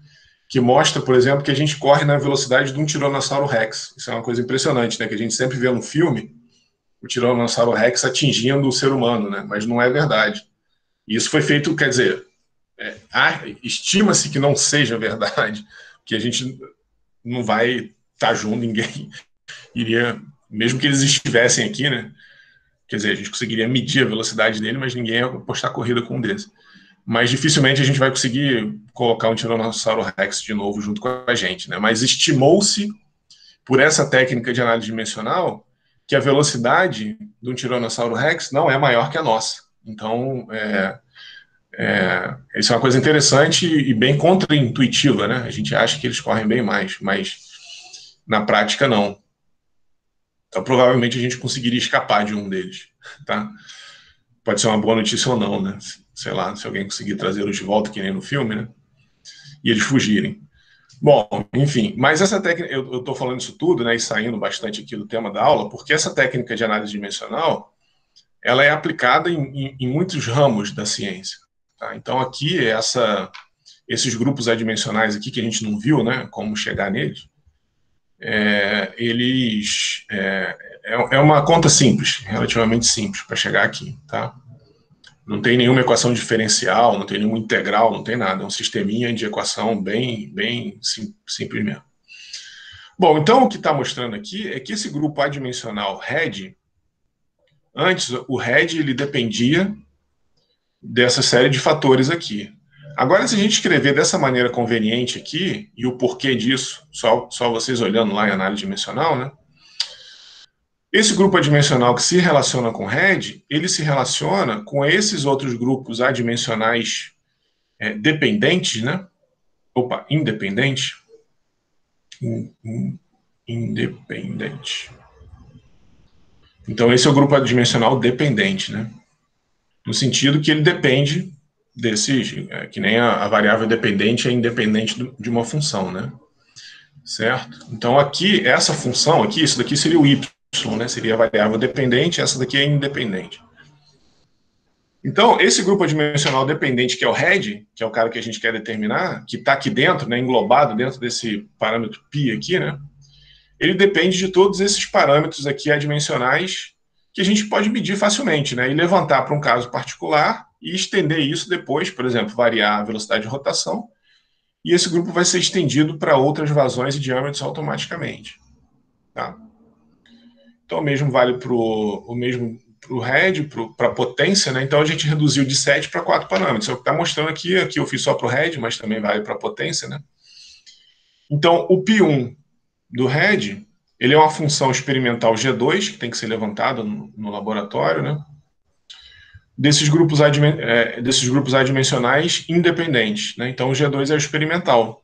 que mostra, por exemplo, que a gente corre na velocidade de um Tiranossauro Rex. Isso é uma coisa impressionante, né? Que a gente sempre vê no filme o Tiranossauro Rex atingindo o ser humano, né? Mas não é verdade. E isso foi feito, quer dizer, estima-se que não seja verdade, que a gente não vai estar junto, ninguém iria, mesmo que eles estivessem aqui, né? Quer dizer, a gente conseguiria medir a velocidade dele, mas ninguém ia postar corrida com um desse. Mas dificilmente a gente vai conseguir colocar um Tiranossauro Rex de novo junto com a gente, né? Mas estimou-se, por essa técnica de análise dimensional, que a velocidade de um Tiranossauro Rex não é maior que a nossa. Então, isso é uma coisa interessante e bem contraintuitiva, né? A gente acha que eles correm bem mais, mas na prática não. Então, provavelmente a gente conseguiria escapar de um deles, tá? Pode ser uma boa notícia ou não, né? Sei lá, se alguém conseguir trazê-los de volta, que nem no filme, né? E eles fugirem. Bom, enfim, mas essa técnica, eu estou falando isso tudo, né, e saindo bastante aqui do tema da aula, porque essa técnica de análise dimensional, ela é aplicada em muitos ramos da ciência. Tá? Então, aqui, esses grupos adimensionais aqui, que a gente não viu, né, como chegar neles, é uma conta simples, relativamente simples, para chegar aqui, tá? Não tem nenhuma equação diferencial, não tem nenhuma integral, não tem nada. É um sisteminha de equação bem simples mesmo. Bom, então o que está mostrando aqui é que esse grupo adimensional RED, antes o RED ele dependia dessa série de fatores aqui. Agora, se a gente escrever dessa maneira conveniente aqui, e o porquê disso, só vocês olhando lá em análise dimensional, né? Esse grupo adimensional que se relaciona com RED, ele se relaciona com esses outros grupos adimensionais dependentes, né? Opa, independente. Independente. Então, esse é o grupo adimensional dependente, né? No sentido que ele depende desses, que nem a variável dependente é independente de uma função, né? Certo? Então, aqui, essa função aqui, isso daqui seria o y, né? Seria a variável dependente, essa daqui é independente. Então, esse grupo adimensional dependente, que é o RED, que é o cara que a gente quer determinar, que está aqui dentro, né, englobado dentro desse parâmetro π aqui, né? Ele depende de todos esses parâmetros aqui adimensionais que a gente pode medir facilmente, né? E levantar para um caso particular e estender isso depois, por exemplo, variar a velocidade de rotação, e esse grupo vai ser estendido para outras vazões e diâmetros automaticamente. Tá? Então, o mesmo vale para o RED, para a potência, né? Então a gente reduziu de 7 para 4 parâmetros. É o que está mostrando aqui eu fiz só para o RED, mas também vale para a potência, né? Então, o π1 do RED, ele é uma função experimental G2, que tem que ser levantada no laboratório, né? Desses grupos adimensionais independentes, né? Então, o G2 é o experimental.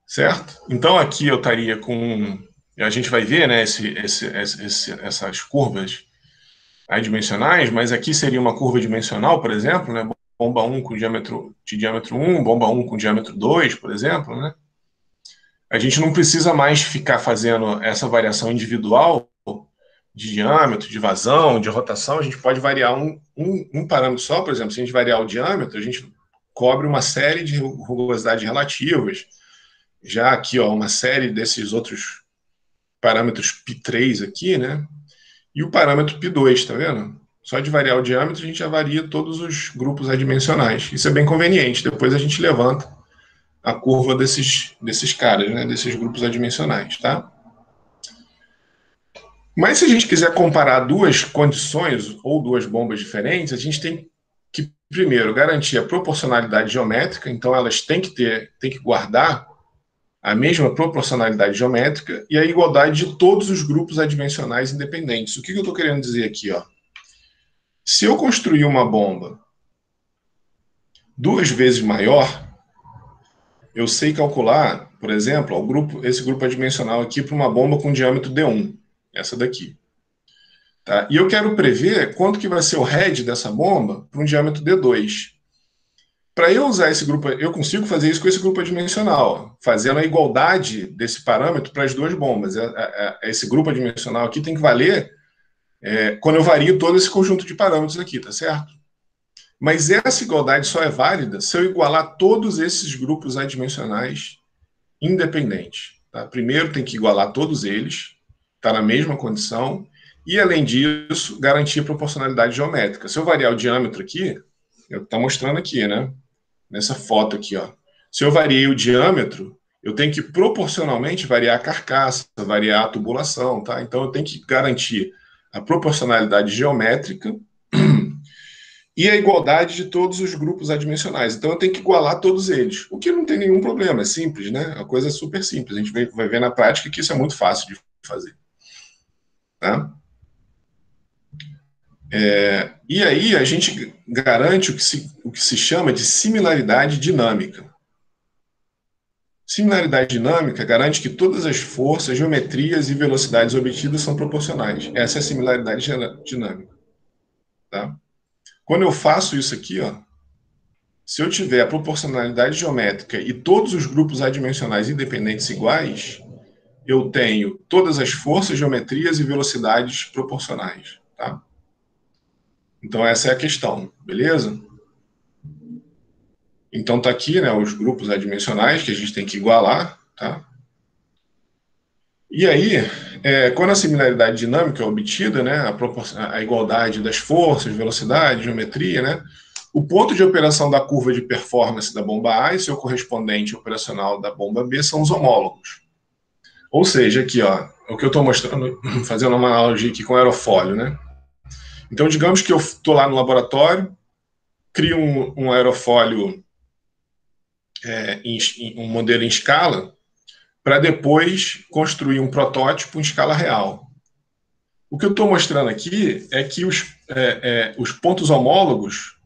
Certo? Então, aqui eu estaria com... A gente vai ver, né, essas curvas adimensionais, mas aqui seria uma curva dimensional, por exemplo, né? Bomba 1 com diâmetro 1, bomba 1 com diâmetro 2, por exemplo, né? A gente não precisa mais ficar fazendo essa variação individual de diâmetro, de vazão, de rotação. A gente pode variar um parâmetro só, por exemplo, se a gente variar o diâmetro, a gente cobre uma série de rugosidades relativas. Já aqui, ó, uma série desses outros parâmetros π3 aqui, né? E o parâmetro π2, tá vendo? Só de variar o diâmetro, a gente já varia todos os grupos adimensionais. Isso é bem conveniente. Depois a gente levanta a curva desses caras, né? Desses grupos adimensionais, tá? Mas se a gente quiser comparar duas condições ou duas bombas diferentes, a gente tem que, primeiro, garantir a proporcionalidade geométrica. Então, elas têm que guardar a mesma proporcionalidade geométrica e a igualdade de todos os grupos adimensionais independentes. O que eu estou querendo dizer aqui? Ó? Se eu construir uma bomba 2 vezes maior, eu sei calcular, por exemplo, esse grupo adimensional aqui para uma bomba com diâmetro D1, essa daqui. Tá? E eu quero prever quanto que vai ser o RED dessa bomba para um diâmetro D2. Para eu usar esse grupo, eu consigo fazer isso com esse grupo adimensional, fazendo a igualdade desse parâmetro para as duas bombas. Esse grupo adimensional aqui tem que valer quando eu vario todo esse conjunto de parâmetros aqui, tá certo? Mas essa igualdade só é válida se eu igualar todos esses grupos adimensionais independentes. Tá? Primeiro tem que igualar todos eles, está na mesma condição, e além disso, garantir a proporcionalidade geométrica. Se eu variar o diâmetro aqui, eu estou mostrando aqui, né? Nessa foto aqui, ó. Se eu variei o diâmetro, eu tenho que proporcionalmente variar a carcaça, variar a tubulação, tá? Então eu tenho que garantir a proporcionalidade geométrica e a igualdade de todos os grupos adimensionais. Então eu tenho que igualar todos eles, o que não tem nenhum problema, é simples, né? A coisa é super simples. A gente vai ver na prática que isso é muito fácil de fazer. Tá? E aí a gente garante o que se chama de similaridade dinâmica. Similaridade dinâmica garante que todas as forças, geometrias e velocidades obtidas são proporcionais. Essa é a similaridade dinâmica. Tá? Quando eu faço isso aqui, ó, se eu tiver a proporcionalidade geométrica e todos os grupos adimensionais independentes iguais, eu tenho todas as forças, geometrias e velocidades proporcionais. Tá? Então essa é a questão, beleza? Então tá aqui, né, os grupos adimensionais que a gente tem que igualar, tá? E aí, quando a similaridade dinâmica é obtida, né, a igualdade das forças, velocidade, geometria, né, o ponto de operação da curva de performance da bomba A e seu correspondente operacional da bomba B são os homólogos. Ou seja, aqui, ó, o que eu estou mostrando, fazendo uma analogia aqui com o aerofólio, né? Então, digamos que eu estou lá no laboratório, crio um aerofólio, um modelo em escala, para depois construir um protótipo em escala real. O que eu estou mostrando aqui é que os pontos homólogos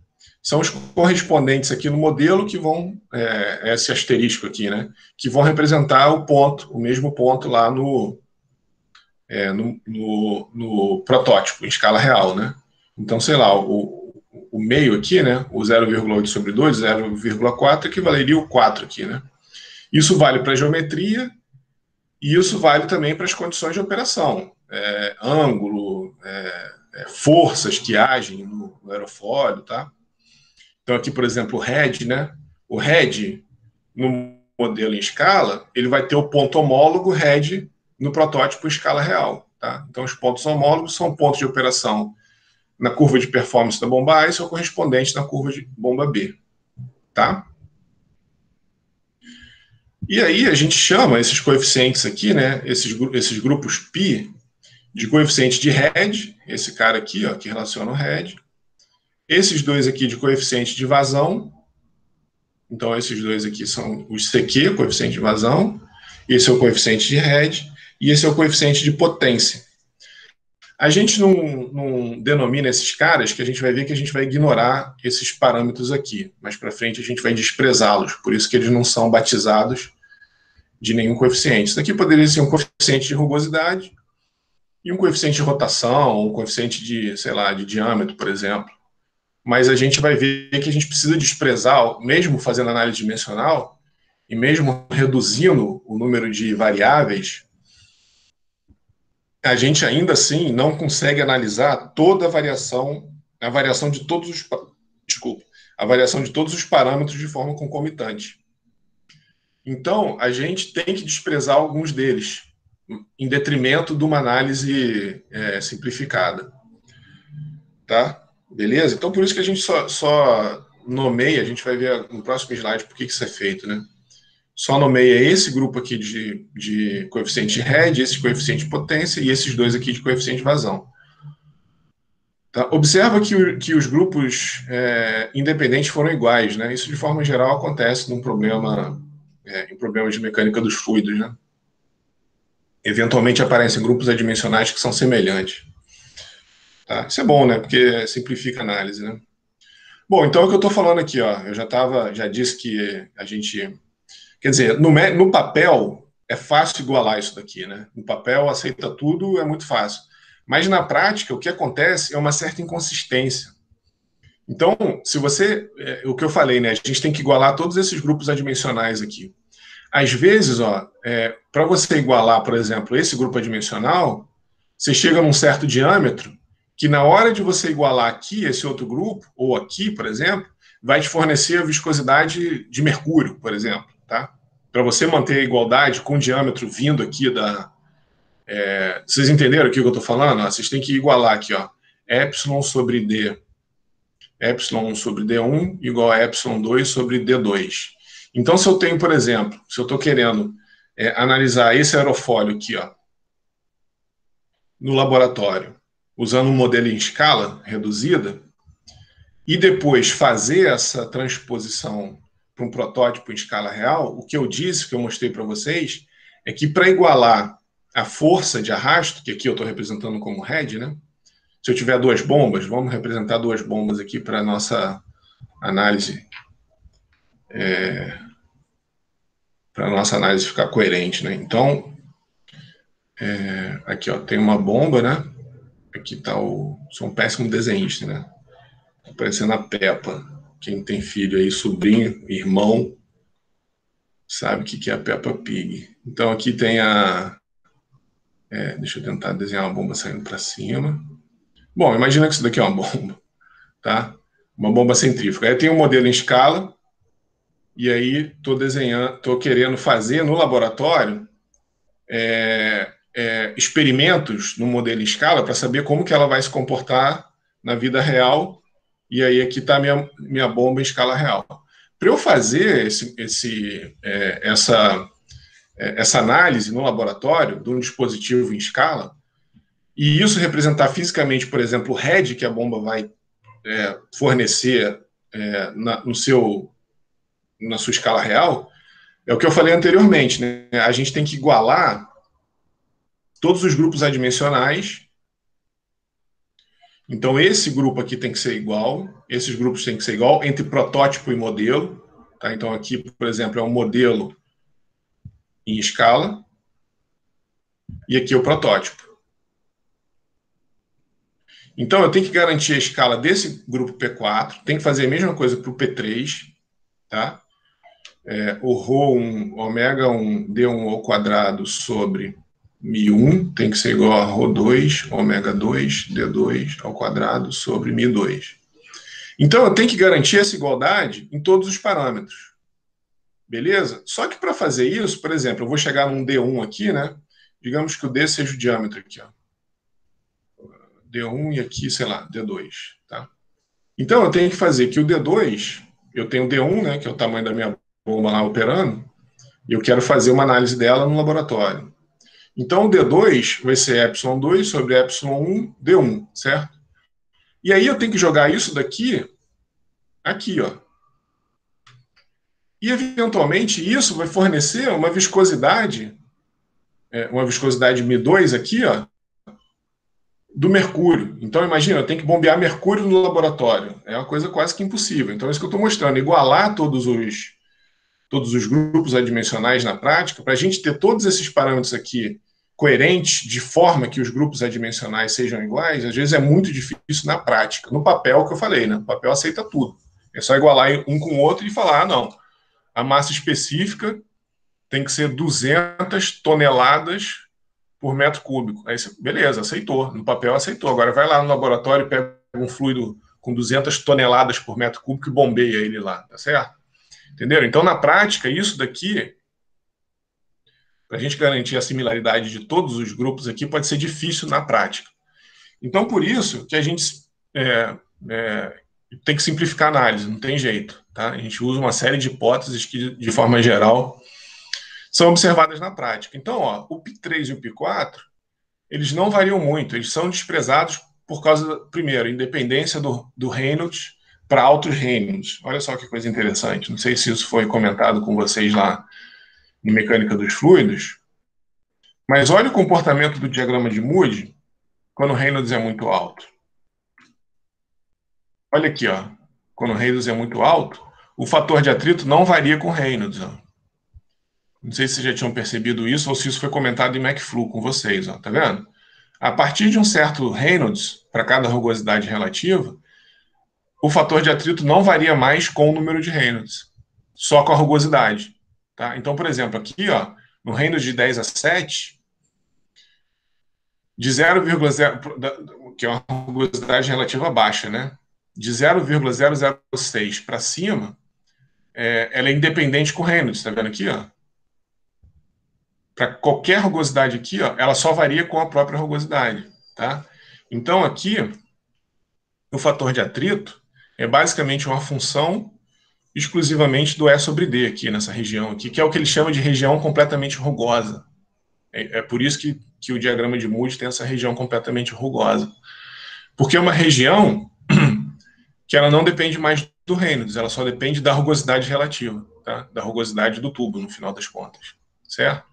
são os correspondentes aqui no modelo que vão, esse asterisco aqui, né, que vão representar o mesmo ponto lá no protótipo, em escala real, né? Então, sei lá, o meio aqui, né, o 0,8 sobre 2, 0,4, equivaleria o 4 aqui, né? Isso vale para a geometria e isso vale também para as condições de operação. Ângulo, forças que agem no aerofólio, tá? Então aqui, por exemplo, o head, né? O head, no modelo em escala, ele vai ter o ponto homólogo head no protótipo em escala real, tá? Então os pontos homólogos são pontos de operação na curva de performance da bomba A e seu correspondente na curva de bomba B, tá? E aí a gente chama esses coeficientes aqui, né? Esses grupos π de coeficiente de head, esse cara aqui, ó, que relaciona o head. Esses dois aqui de coeficiente de vazão. Então, esses dois aqui são os CQ, coeficiente de vazão. Esse é o coeficiente de head. E esse é o coeficiente de potência. A gente não denomina esses caras, que a gente vai ver que a gente vai ignorar esses parâmetros aqui. Mais para frente a gente vai desprezá-los. Por isso que eles não são batizados de nenhum coeficiente. Isso aqui poderia ser um coeficiente de rugosidade e um coeficiente de rotação, um coeficiente de, sei lá, de diâmetro, por exemplo. Mas a gente vai ver que a gente precisa desprezar, mesmo fazendo análise dimensional, e mesmo reduzindo o número de variáveis, a gente ainda assim não consegue analisar toda a variação de todos os, desculpa, a variação de todos os parâmetros de forma concomitante. Então, a gente tem que desprezar alguns deles, em detrimento de uma análise simplificada. Tá? Beleza? Então, por isso que a gente só nomeia, a gente vai ver no próximo slide por que isso é feito, né? Só nomeia esse grupo aqui de coeficiente de head, esse coeficiente de potência e esses dois aqui de coeficiente de vazão. Tá? Observa que os grupos independentes foram iguais, né? Isso, de forma geral, acontece em problemas de mecânica dos fluidos, né? Eventualmente aparecem grupos adimensionais que são semelhantes. Tá? Isso é bom, né? Porque simplifica a análise, né? Bom, então é o que eu estou falando aqui, ó. Eu já disse que a gente... Quer dizer, no papel é fácil igualar isso daqui, né? No papel aceita tudo, é muito fácil. Mas na prática, o que acontece é uma certa inconsistência. Então, se você... o que eu falei, né? A gente tem que igualar todos esses grupos adimensionais aqui. Às vezes, para você igualar, por exemplo, esse grupo adimensional, você chega num certo diâmetro que na hora de você igualar aqui esse outro grupo, ou aqui, por exemplo, vai te fornecer a viscosidade de mercúrio, por exemplo, tá? Para você manter a igualdade com o diâmetro vindo aqui da... vocês entenderam o que eu estou falando? Vocês têm que igualar aqui, ó, epsilon sobre D, epsilon sobre D1 igual a epsilon 2 sobre D2. Então, se eu tenho, por exemplo, se eu estou querendo analisar esse aerofólio aqui, ó, no laboratório, usando um modelo em escala reduzida, e depois fazer essa transposição para um protótipo em escala real, o que eu disse, que eu mostrei para vocês, é que para igualar a força de arrasto, que aqui eu estou representando como head, né? Se eu tiver duas bombas, vamos representar duas bombas aqui para a nossa análise, para a nossa análise ficar coerente, né? Então, aqui, ó, tem uma bomba, né? Aqui está o... Sou um péssimo desenhista, né? Tá parecendo a Peppa. Quem tem filho aí, sobrinho, irmão, sabe o que é a Peppa Pig. Então aqui tem a... deixa eu tentar desenhar uma bomba saindo para cima. Bom, imagina que isso daqui é uma bomba, tá? Uma bomba centrífuga. Aí tem um modelo em escala, e aí estou desenhando, estou querendo fazer no laboratório experimentos no modelo em escala para saber como que ela vai se comportar na vida real. E aí aqui está a minha bomba em escala real. Para eu fazer essa análise no laboratório de um dispositivo em escala, e isso representar fisicamente, por exemplo, o head que a bomba vai fornecer na sua escala real, é o que eu falei anteriormente, né? A gente tem que igualar todos os grupos adimensionais. Então, esse grupo aqui tem que ser igual, esses grupos têm que ser igual entre protótipo e modelo. Tá? Então, aqui, por exemplo, é um modelo em escala, e aqui é o protótipo. Então, eu tenho que garantir a escala desse grupo P4, tem que fazer a mesma coisa para o P3, tá? O ρ1, ω1, D1 ao quadrado sobre μ1 tem que ser igual a ρ2, ω2, D2 ao quadrado sobre μ2. Então, eu tenho que garantir essa igualdade em todos os parâmetros. Beleza? Só que para fazer isso, por exemplo, eu vou chegar num D1 aqui, né? Digamos que o D seja o diâmetro aqui, ó. D1 e aqui, sei lá, D2, tá? Então, eu tenho que fazer que o D2, eu tenho o D1, né, que é o tamanho da minha bomba lá operando, e eu quero fazer uma análise dela no laboratório. Então, o D2 vai ser ε2 sobre ε1, D1, certo? E aí eu tenho que jogar isso daqui, aqui, ó. E, eventualmente, isso vai fornecer uma viscosidade μ2 aqui, ó, do mercúrio. Então, imagina, eu tenho que bombear mercúrio no laboratório. É uma coisa quase que impossível. Então, é isso que eu estou mostrando. Igualar todos os grupos adimensionais na prática, para a gente ter todos esses parâmetros aqui coerentes, de forma que os grupos adimensionais sejam iguais, às vezes é muito difícil na prática. No papel, que eu falei, né? O papel aceita tudo. É só igualar um com o outro e falar, não, a massa específica tem que ser 200 toneladas por metro cúbico. Aí, beleza, aceitou. No papel aceitou. Agora vai lá no laboratório, pega um fluido com 200 toneladas por metro cúbico e bombeia ele lá, tá certo? Entenderam? Então, na prática, isso daqui, para a gente garantir a similaridade de todos os grupos aqui, pode ser difícil na prática. Então, por isso que a gente tem que simplificar a análise, não tem jeito. Tá? A gente usa uma série de hipóteses que, de forma geral, são observadas na prática. Então, ó, o P3 e o P4, eles não variam muito, eles são desprezados por causa, primeiro, independência do Reynolds para altos Reynolds. Olha só que coisa interessante, não sei se isso foi comentado com vocês lá em Mecânica dos Fluidos, mas olha o comportamento do diagrama de Moody quando o Reynolds é muito alto. Olha aqui, ó, quando o Reynolds é muito alto, o fator de atrito não varia com o Reynolds, ó. Não sei se vocês já tinham percebido isso ou se isso foi comentado em McFlu com vocês, ó, tá vendo? A partir de um certo Reynolds, para cada rugosidade relativa, o fator de atrito não varia mais com o número de Reynolds, só com a rugosidade. Tá? Então, por exemplo, aqui, ó, no Reynolds de 10 a 7, de 0,0, que é uma rugosidade relativa baixa, né? De 0,006 para cima, ela é independente com o Reynolds, tá vendo aqui, ó? Para qualquer rugosidade aqui, ó, ela só varia com a própria rugosidade, tá? Então, aqui, o fator de atrito é basicamente uma função exclusivamente do E sobre D aqui nessa região aqui, que é o que ele chama de região completamente rugosa. É por isso que o diagrama de Moody tem essa região completamente rugosa. Porque é uma região que ela não depende mais do Reynolds, ela só depende da rugosidade relativa, tá? Da rugosidade do tubo, no final das contas, certo?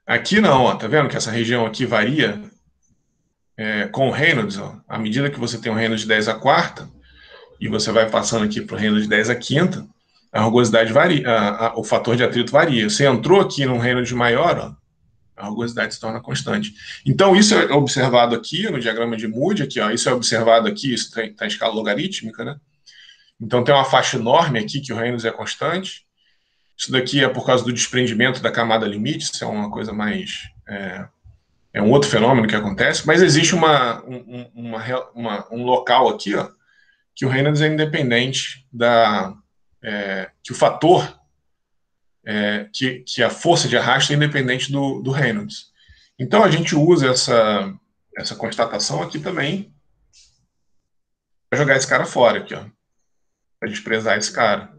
Aqui não, ó, tá vendo que essa região aqui varia com o Reynolds, ó, à medida que você tem um Reynolds de 10 a quarta, e você vai passando aqui para o Reynolds de 10 a quinta, a rugosidade varia, o fator de atrito varia. Você entrou aqui num Reynolds maior, ó, a rugosidade se torna constante. Então, isso é observado aqui no diagrama de Moody, aqui, ó, isso é observado aqui, isso está em escala logarítmica, né? Então, tem uma faixa enorme aqui que o Reynolds é constante. Isso daqui é por causa do desprendimento da camada limite, isso é uma coisa mais... É um outro fenômeno que acontece, mas existe um local aqui, ó, que o Reynolds é independente que o fator, que a força de arrasto é independente do Reynolds. Então a gente usa essa constatação aqui também para jogar esse cara fora, aqui, ó, para desprezar esse cara.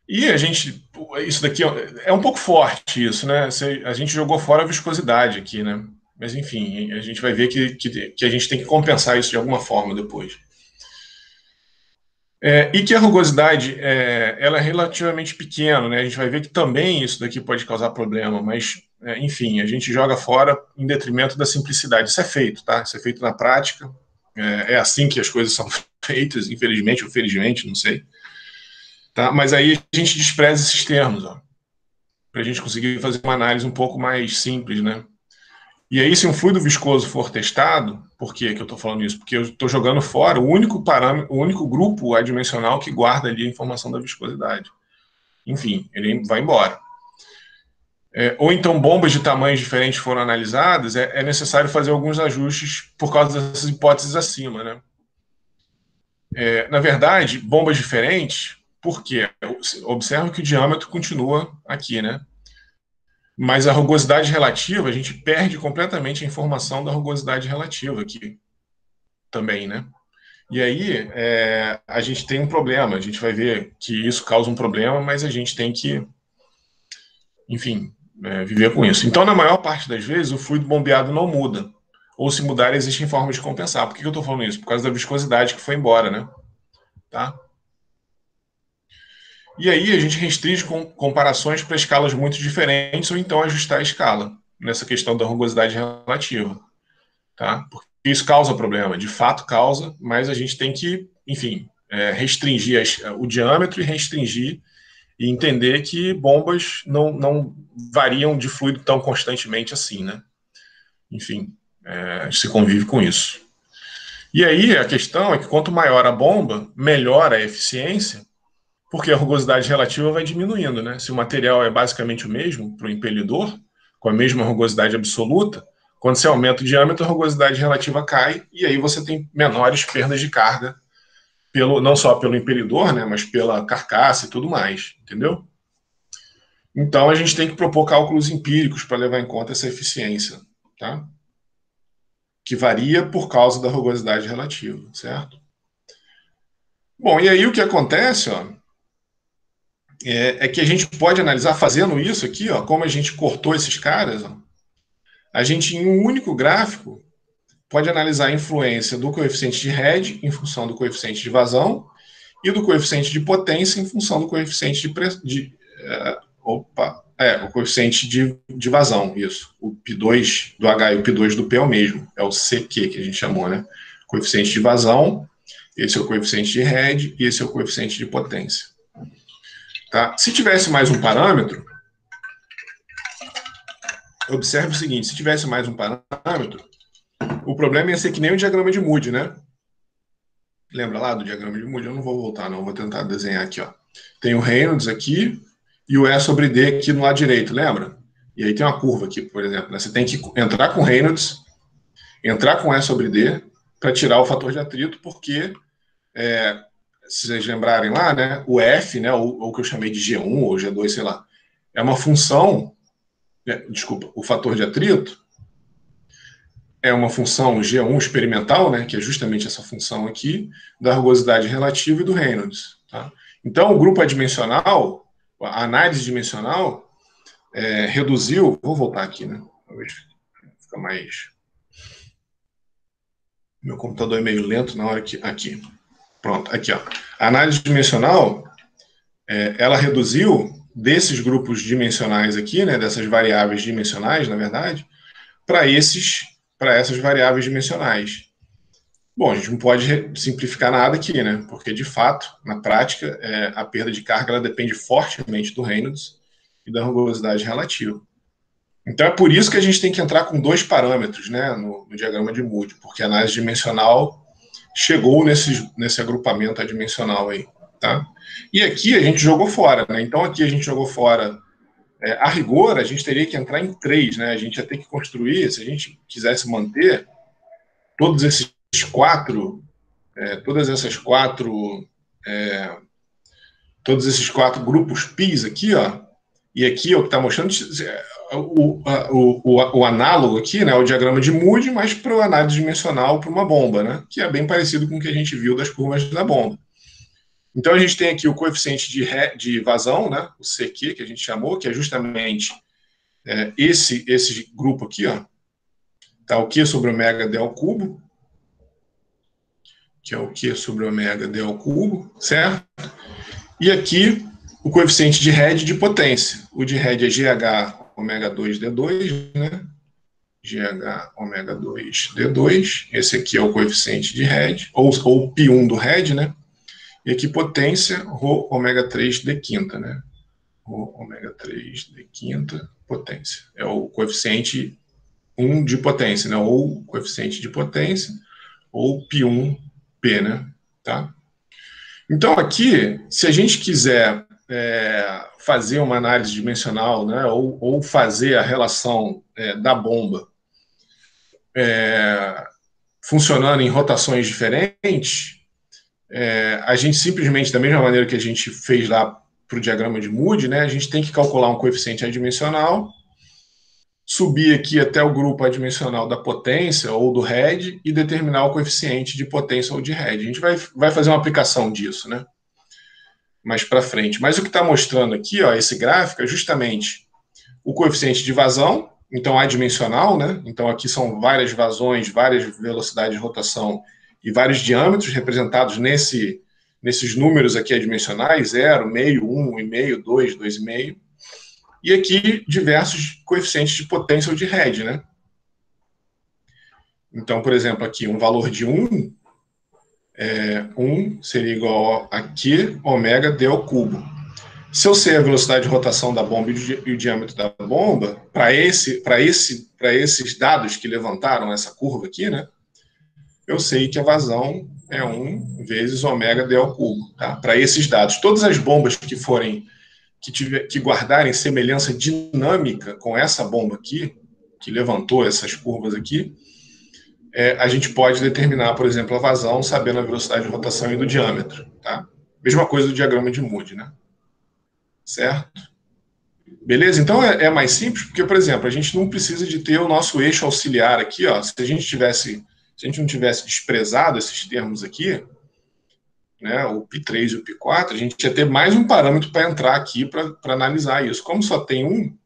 E a gente, isso daqui é um pouco forte isso, né? A gente jogou fora a viscosidade aqui, né? Mas enfim, a gente vai ver que a gente tem que compensar isso de alguma forma depois. E que a rugosidade ela é relativamente pequena, né? A gente vai ver que também isso daqui pode causar problema, mas enfim, a gente joga fora em detrimento da simplicidade. Isso é feito, tá? Isso é feito na prática. É assim que as coisas são feitas, infelizmente ou felizmente, não sei. Tá? Mas aí a gente despreza esses termos, ó, para a gente conseguir fazer uma análise um pouco mais simples, né? E aí, se um fluido viscoso for testado, por que eu estou falando isso? Porque eu estou jogando fora o único parâmetro, o único grupo adimensional que guarda ali a informação da viscosidade. Enfim, ele vai embora. Ou então, bombas de tamanhos diferentes foram analisadas, é necessário fazer alguns ajustes por causa dessas hipóteses acima, né? Na verdade, bombas diferentes, por quê? Observa que o diâmetro continua aqui, né? Mas a rugosidade relativa, a gente perde completamente a informação da rugosidade relativa aqui também, né? E aí a gente tem um problema, a gente vai ver que isso causa um problema, mas a gente tem que, enfim, viver com isso. Então, na maior parte das vezes, o fluido bombeado não muda. Ou se mudar, existem formas de compensar. Por que eu estou falando isso? Por causa da viscosidade que foi embora, né? Tá? E aí a gente restringe comparações para escalas muito diferentes ou então ajustar a escala nessa questão da rugosidade relativa. Tá? Porque isso causa problema, de fato causa, mas a gente tem que, enfim, restringir o diâmetro e restringir e entender que bombas não variam de fluido tão constantemente assim, né? Enfim, a gente se convive com isso. E aí a questão é que quanto maior a bomba, melhor a eficiência, porque a rugosidade relativa vai diminuindo, né? Se o material é basicamente o mesmo para o impelidor, com a mesma rugosidade absoluta, quando você aumenta o diâmetro, a rugosidade relativa cai e aí você tem menores perdas de carga, não só pelo impelidor, né, mas pela carcaça e tudo mais, entendeu? Então a gente tem que propor cálculos empíricos para levar em conta essa eficiência, tá? Que varia por causa da rugosidade relativa, certo? Bom, e aí o que acontece, ó, que a gente pode analisar fazendo isso aqui, ó, como a gente cortou esses caras, ó, a gente em um único gráfico pode analisar a influência do coeficiente de head em função do coeficiente de vazão e do coeficiente de potência em função do coeficiente o coeficiente de vazão, isso. O π2 do H e o π2 do P é o mesmo, é o CQ que a gente chamou, né? Coeficiente de vazão, esse é o coeficiente de head e esse é o coeficiente de potência. Tá? Se tivesse mais um parâmetro, observe o seguinte, se tivesse mais um parâmetro, o problema ia ser que nem o diagrama de Moody, né? Lembra lá do diagrama de Moody? Eu não vou voltar, não. Vou tentar desenhar aqui, ó. Tem o Reynolds aqui e o E sobre D aqui no lado direito, lembra? E aí tem uma curva aqui, por exemplo, né? Você tem que entrar com Reynolds, entrar com E sobre D para tirar o fator de atrito, porque, se vocês lembrarem lá, né, o F, né, ou o que eu chamei de G1 ou G2, sei lá, é uma função, desculpa, o fator de atrito é uma função G1 experimental, né, que é justamente essa função aqui, da rugosidade relativa e do Reynolds. Tá? Então, o grupo adimensional, a análise dimensional, reduziu. Vou voltar aqui, né? Talvez fica mais. Meu computador é meio lento na hora que. Aqui. Pronto, aqui, ó. A análise dimensional, ela reduziu desses grupos dimensionais aqui, né, dessas variáveis dimensionais, na verdade, para essas variáveis dimensionais. Bom, a gente não pode simplificar nada aqui, né? Porque, de fato, na prática, a perda de carga ela depende fortemente do Reynolds e da rugosidade relativa. Então, é por isso que a gente tem que entrar com dois parâmetros, né, no diagrama de Moody, porque a análise dimensional chegou nesse agrupamento adimensional aí, tá? E aqui a gente jogou fora, né? Então, aqui a gente jogou fora. A rigor, a gente teria que entrar em três, né? A gente ia ter que construir, se a gente quisesse manter todos esses quatro todas essas quatro, todos esses quatro grupos PIS aqui, ó, e aqui é o que está mostrando o análogo aqui, né, o diagrama de Moody, mas para o análise dimensional para uma bomba, né, que é bem parecido com o que a gente viu das curvas da bomba. Então a gente tem aqui o coeficiente de vazão, né, o CQ, que a gente chamou, que é justamente esse grupo aqui, ó, tá o Q sobre ômega D ao cubo, que é o Q sobre ômega D ao cubo, certo? E aqui o coeficiente de head de potência. O de head é GH ômega 2 D2, né? GH ômega 2 D2. Esse aqui é o coeficiente de head, ou π1 do head, né? E aqui potência, Rho ômega 3 D quinta, né? Rho ômega 3 D quinta potência. É o coeficiente 1 de potência, né? Ou coeficiente de potência, ou π1P, né? Tá? Então, aqui, se a gente quiser fazer uma análise dimensional, né, ou fazer a relação da bomba funcionando em rotações diferentes, a gente simplesmente, da mesma maneira que a gente fez lá para o diagrama de Moody, né, a gente tem que calcular um coeficiente adimensional, subir aqui até o grupo adimensional da potência ou do head e determinar o coeficiente de potência ou de head. A gente vai fazer uma aplicação disso, né? Mais para frente. Mas o que está mostrando aqui, ó, esse gráfico, é justamente o coeficiente de vazão, então adimensional, né? Então aqui são várias vazões, várias velocidades de rotação e vários diâmetros representados nesses números aqui adimensionais, 0, meio, 1,5, 2, 2,5. E aqui diversos coeficientes de potência ou de head, né? Então, por exemplo, aqui um valor de 1, 1 seria igual a Q ômega D ao cubo. Se eu sei a velocidade de rotação da bomba e o diâmetro da bomba, para esses dados que levantaram essa curva aqui, né, eu sei que a vazão é 1 vezes ômega D ao cubo. Tá? Para esses dados, todas as bombas que guardarem semelhança dinâmica com essa bomba aqui, que levantou essas curvas aqui, a gente pode determinar, por exemplo, a vazão sabendo a velocidade de rotação e do diâmetro. Tá? Mesma coisa do diagrama de Moody, né? Certo? Beleza? Então é mais simples, porque, por exemplo, a gente não precisa de ter o nosso eixo auxiliar aqui, ó. Se a gente não tivesse desprezado esses termos aqui, né, o π3 e o π4, a gente ia ter mais um parâmetro para entrar aqui para analisar isso. Como só tem um,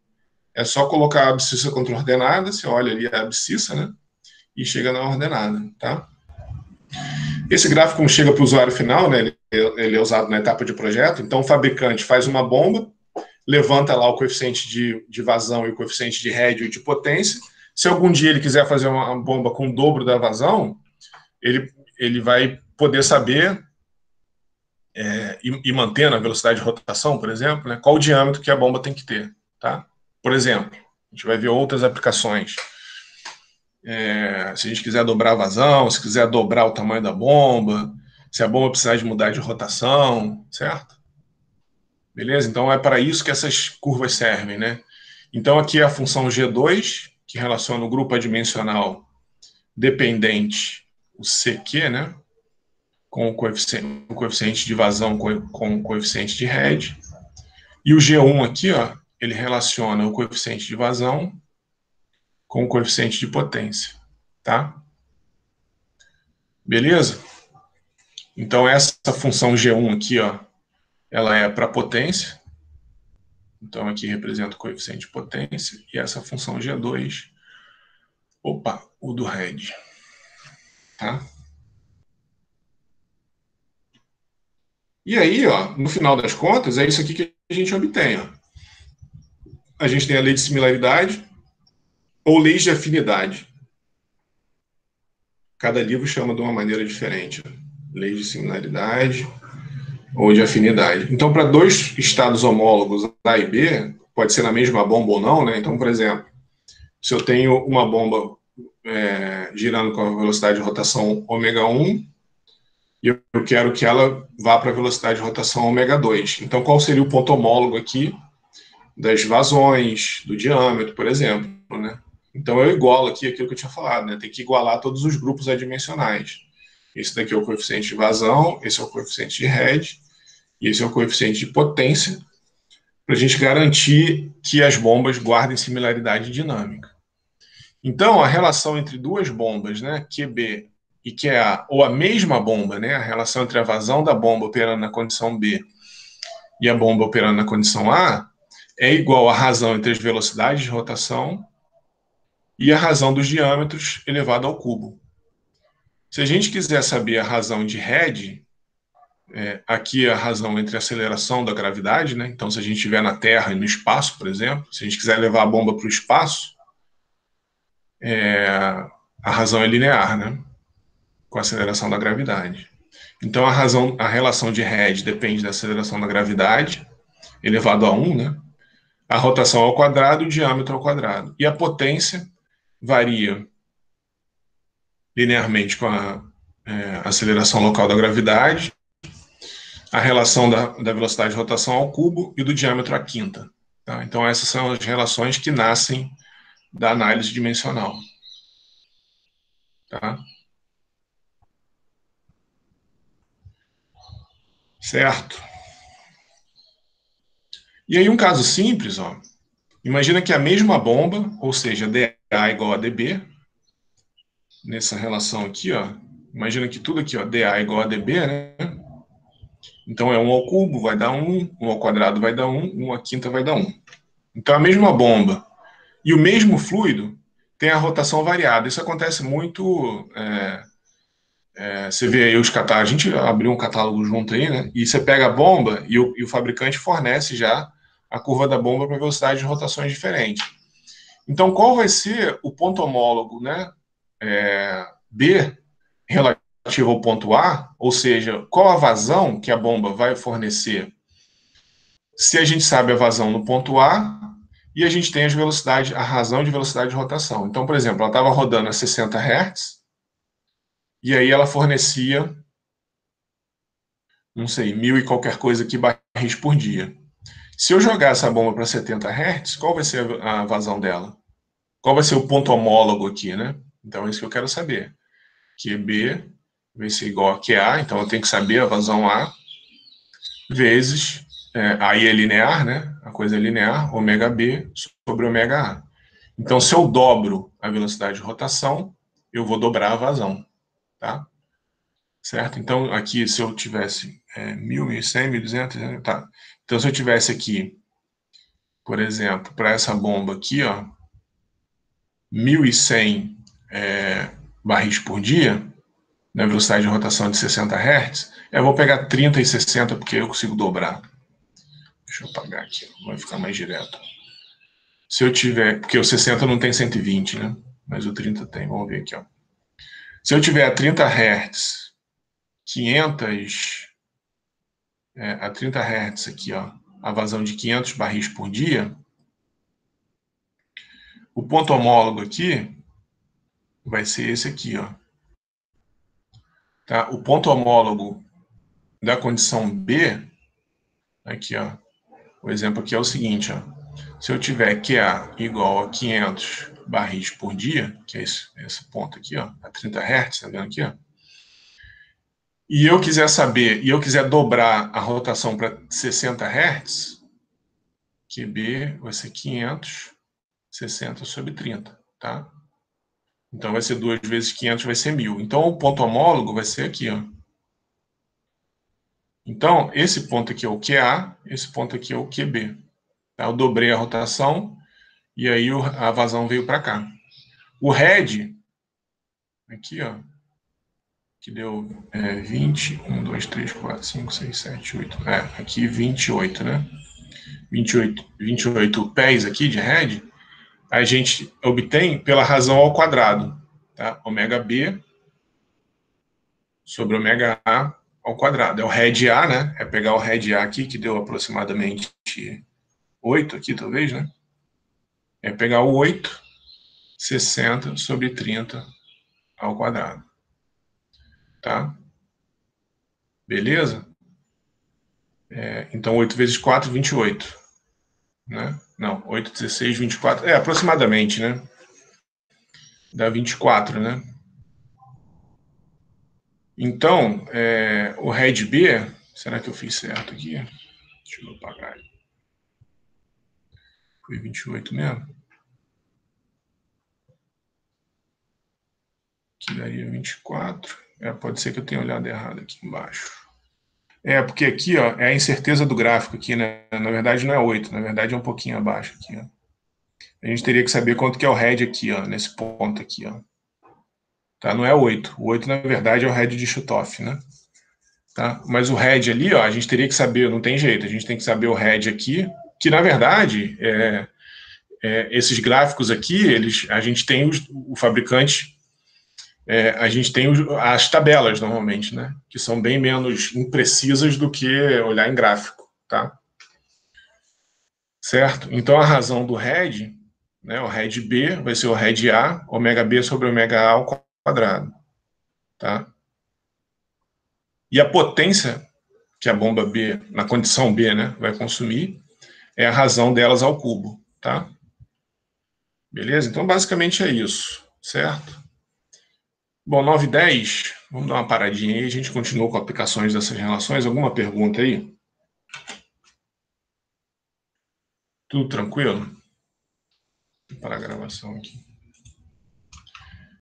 é só colocar a abscissa contra a ordenada, você olha ali a abscissa, né, e chega na ordenada, tá? Esse gráfico, como chega para o usuário final, né, ele é usado na etapa de projeto, então o fabricante faz uma bomba, levanta lá o coeficiente de vazão e o coeficiente de head e de potência. Se algum dia ele quiser fazer uma bomba com o dobro da vazão, ele vai poder saber, e mantendo a velocidade de rotação, por exemplo, né, qual o diâmetro que a bomba tem que ter. Tá? Por exemplo, a gente vai ver outras aplicações. Se a gente quiser dobrar a vazão, se quiser dobrar o tamanho da bomba, se a bomba precisar de mudar de rotação, certo? Beleza? Então é para isso que essas curvas servem, né? Então aqui é a função G2, que relaciona o grupo adimensional dependente, o CQ, né? Com o coeficiente de vazão com o coeficiente de head. E o G1 aqui, ó, ele relaciona o coeficiente de vazão com o coeficiente de potência, tá? Beleza? Então essa função G1 aqui, ó, ela é para potência. Então aqui representa o coeficiente de potência e essa função G2, opa, o do head, tá? E aí, ó, no final das contas, é isso aqui que a gente obtém, ó. A gente tem a lei de similaridade ou leis de afinidade. Cada livro chama de uma maneira diferente. Lei de similaridade ou de afinidade. Então, para dois estados homólogos A e B, pode ser na mesma bomba ou não, né? Então, por exemplo, se eu tenho uma bomba girando com a velocidade de rotação ω1 e eu quero que ela vá para a velocidade de rotação ω2. Então, qual seria o ponto homólogo aqui das vazões, do diâmetro, por exemplo, né? Então, eu igualo aqui aquilo que eu tinha falado, né? Tem que igualar todos os grupos adimensionais. Esse daqui é o coeficiente de vazão, esse é o coeficiente de head, e esse é o coeficiente de potência, para a gente garantir que as bombas guardem similaridade dinâmica. Então, a relação entre duas bombas, né, QB e QA, ou a mesma bomba, né, a relação entre a vazão da bomba operando na condição B e a bomba operando na condição A, é igual à razão entre as velocidades de rotação e a razão dos diâmetros elevado ao cubo. Se a gente quiser saber a razão de head, aqui é a razão entre a aceleração da gravidade, né? Então, se a gente estiver na Terra e no espaço, por exemplo, se a gente quiser levar a bomba para o espaço, a razão é linear, né? Com a aceleração da gravidade. Então, a relação de head depende da aceleração da gravidade, elevado a 1, né? A rotação ao quadrado e o diâmetro ao quadrado. E a potência varia linearmente com a aceleração local da gravidade, a relação da velocidade de rotação ao cubo e do diâmetro à quinta. Tá? Então, essas são as relações que nascem da análise dimensional. Tá? Certo? E aí, um caso simples, ó. Imagina que a mesma bomba, ou seja, dA igual a dB, nessa relação aqui, ó. Imagina que tudo aqui, ó, dA igual a dB, né? Então é 1 ao cubo vai dar 1, 1 ao quadrado vai dar 1, 1 à quinta vai dar 1. Então a mesma bomba e o mesmo fluido tem a rotação variada. Isso acontece muito. Você vê aí os catálogos, a gente abriu um catálogo junto aí, né? E você pega a bomba e o fabricante fornece já a curva da bomba para velocidade de rotações diferentes. Então, qual vai ser o ponto homólogo, né? B relativo ao ponto A, ou seja, qual a vazão que a bomba vai fornecer se a gente sabe a vazão no ponto A e a gente tem as velocidades, a razão de velocidade de rotação. Então, por exemplo, ela estava rodando a 60 Hz e aí ela fornecia, não sei, 1.000 e qualquer coisa aqui barris por dia. Se eu jogar essa bomba para 70 Hz, qual vai ser a vazão dela? Qual vai ser o ponto homólogo aqui, né? Então, é isso que eu quero saber. QB vai ser igual a QA, então eu tenho que saber a vazão A, vezes, aí é linear, né? A coisa é linear, ômega B sobre ômega A. Então, se eu dobro a velocidade de rotação, eu vou dobrar a vazão, tá? Certo? Então, aqui, se eu tivesse 1.000, 1.100, 1.200, tá? Então, se eu tivesse aqui, por exemplo, para essa bomba aqui, ó, 1.100 barris por dia, na velocidade de rotação de 60 Hz, eu vou pegar 30 e 60 porque eu consigo dobrar. Deixa eu apagar aqui, vai ficar mais direto. Se eu tiver, porque o 60 não tem 120, né? Mas o 30 tem, vamos ver aqui, ó. Se eu tiver a 30 Hz, 500, a 30 Hz aqui, ó, a vazão de 500 barris por dia, o ponto homólogo aqui vai ser esse aqui, ó. Tá? O ponto homólogo da condição B, aqui, ó, o exemplo aqui é o seguinte, ó, se eu tiver QA igual a 500 barris por dia, que é esse ponto aqui, ó, a 30 Hz, tá vendo aqui, ó, e eu quiser dobrar a rotação para 60 Hz, QB vai ser 500, 60 sobre 30, tá? Então vai ser 2 vezes 500, vai ser 1000. Então o ponto homólogo vai ser aqui, ó. Então, esse ponto aqui é o QA, esse ponto aqui é o QB. Tá? Eu dobrei a rotação e aí a vazão veio para cá. O head, aqui, ó, que deu 20, 1, 2, 3, 4, 5, 6, 7, 8. Aqui 28, né? 28 pés aqui de head, a gente obtém pela razão ao quadrado. Tá? Ômega B sobre ômega A ao quadrado. É o head A, né? É pegar o head A aqui, que deu aproximadamente 8 aqui, talvez, né? É pegar o 8, 60 sobre 30 ao quadrado. Tá? Beleza? Então, 8 vezes 4, 28. Né? Não, 8, 16, 24. Aproximadamente, né? Dá 24, né? Então, o head B, será que eu fiz certo aqui? Deixa eu apagar. Foi 28 mesmo? Que daria 24. Pode ser que eu tenha olhado errado aqui embaixo. Porque aqui, ó, é a incerteza do gráfico aqui, né? Na verdade não é 8, na verdade é um pouquinho abaixo aqui, ó. A gente teria que saber quanto que é o head aqui, ó, nesse ponto aqui, ó. Tá? Não é 8. O 8, na verdade, é o head de Schutoff, né? Tá? Mas o head ali, ó, a gente teria que saber, não tem jeito, a gente tem que saber o head aqui, que na verdade, esses gráficos aqui, a gente tem o fabricante, a gente tem as tabelas normalmente, né? Que são bem menos imprecisas do que olhar em gráfico, tá? Certo? Então a razão do head, né, o head B vai ser o head A, ômega B sobre ômega A ao quadrado, tá? E a potência que a bomba B, na condição B, né, vai consumir, é a razão delas ao cubo, tá? Beleza? Então, basicamente é isso, certo? Bom, 9 e 10, vamos dar uma paradinha aí, a gente continua com aplicações dessas relações. Alguma pergunta aí? Tudo tranquilo? Vou parar a gravação aqui.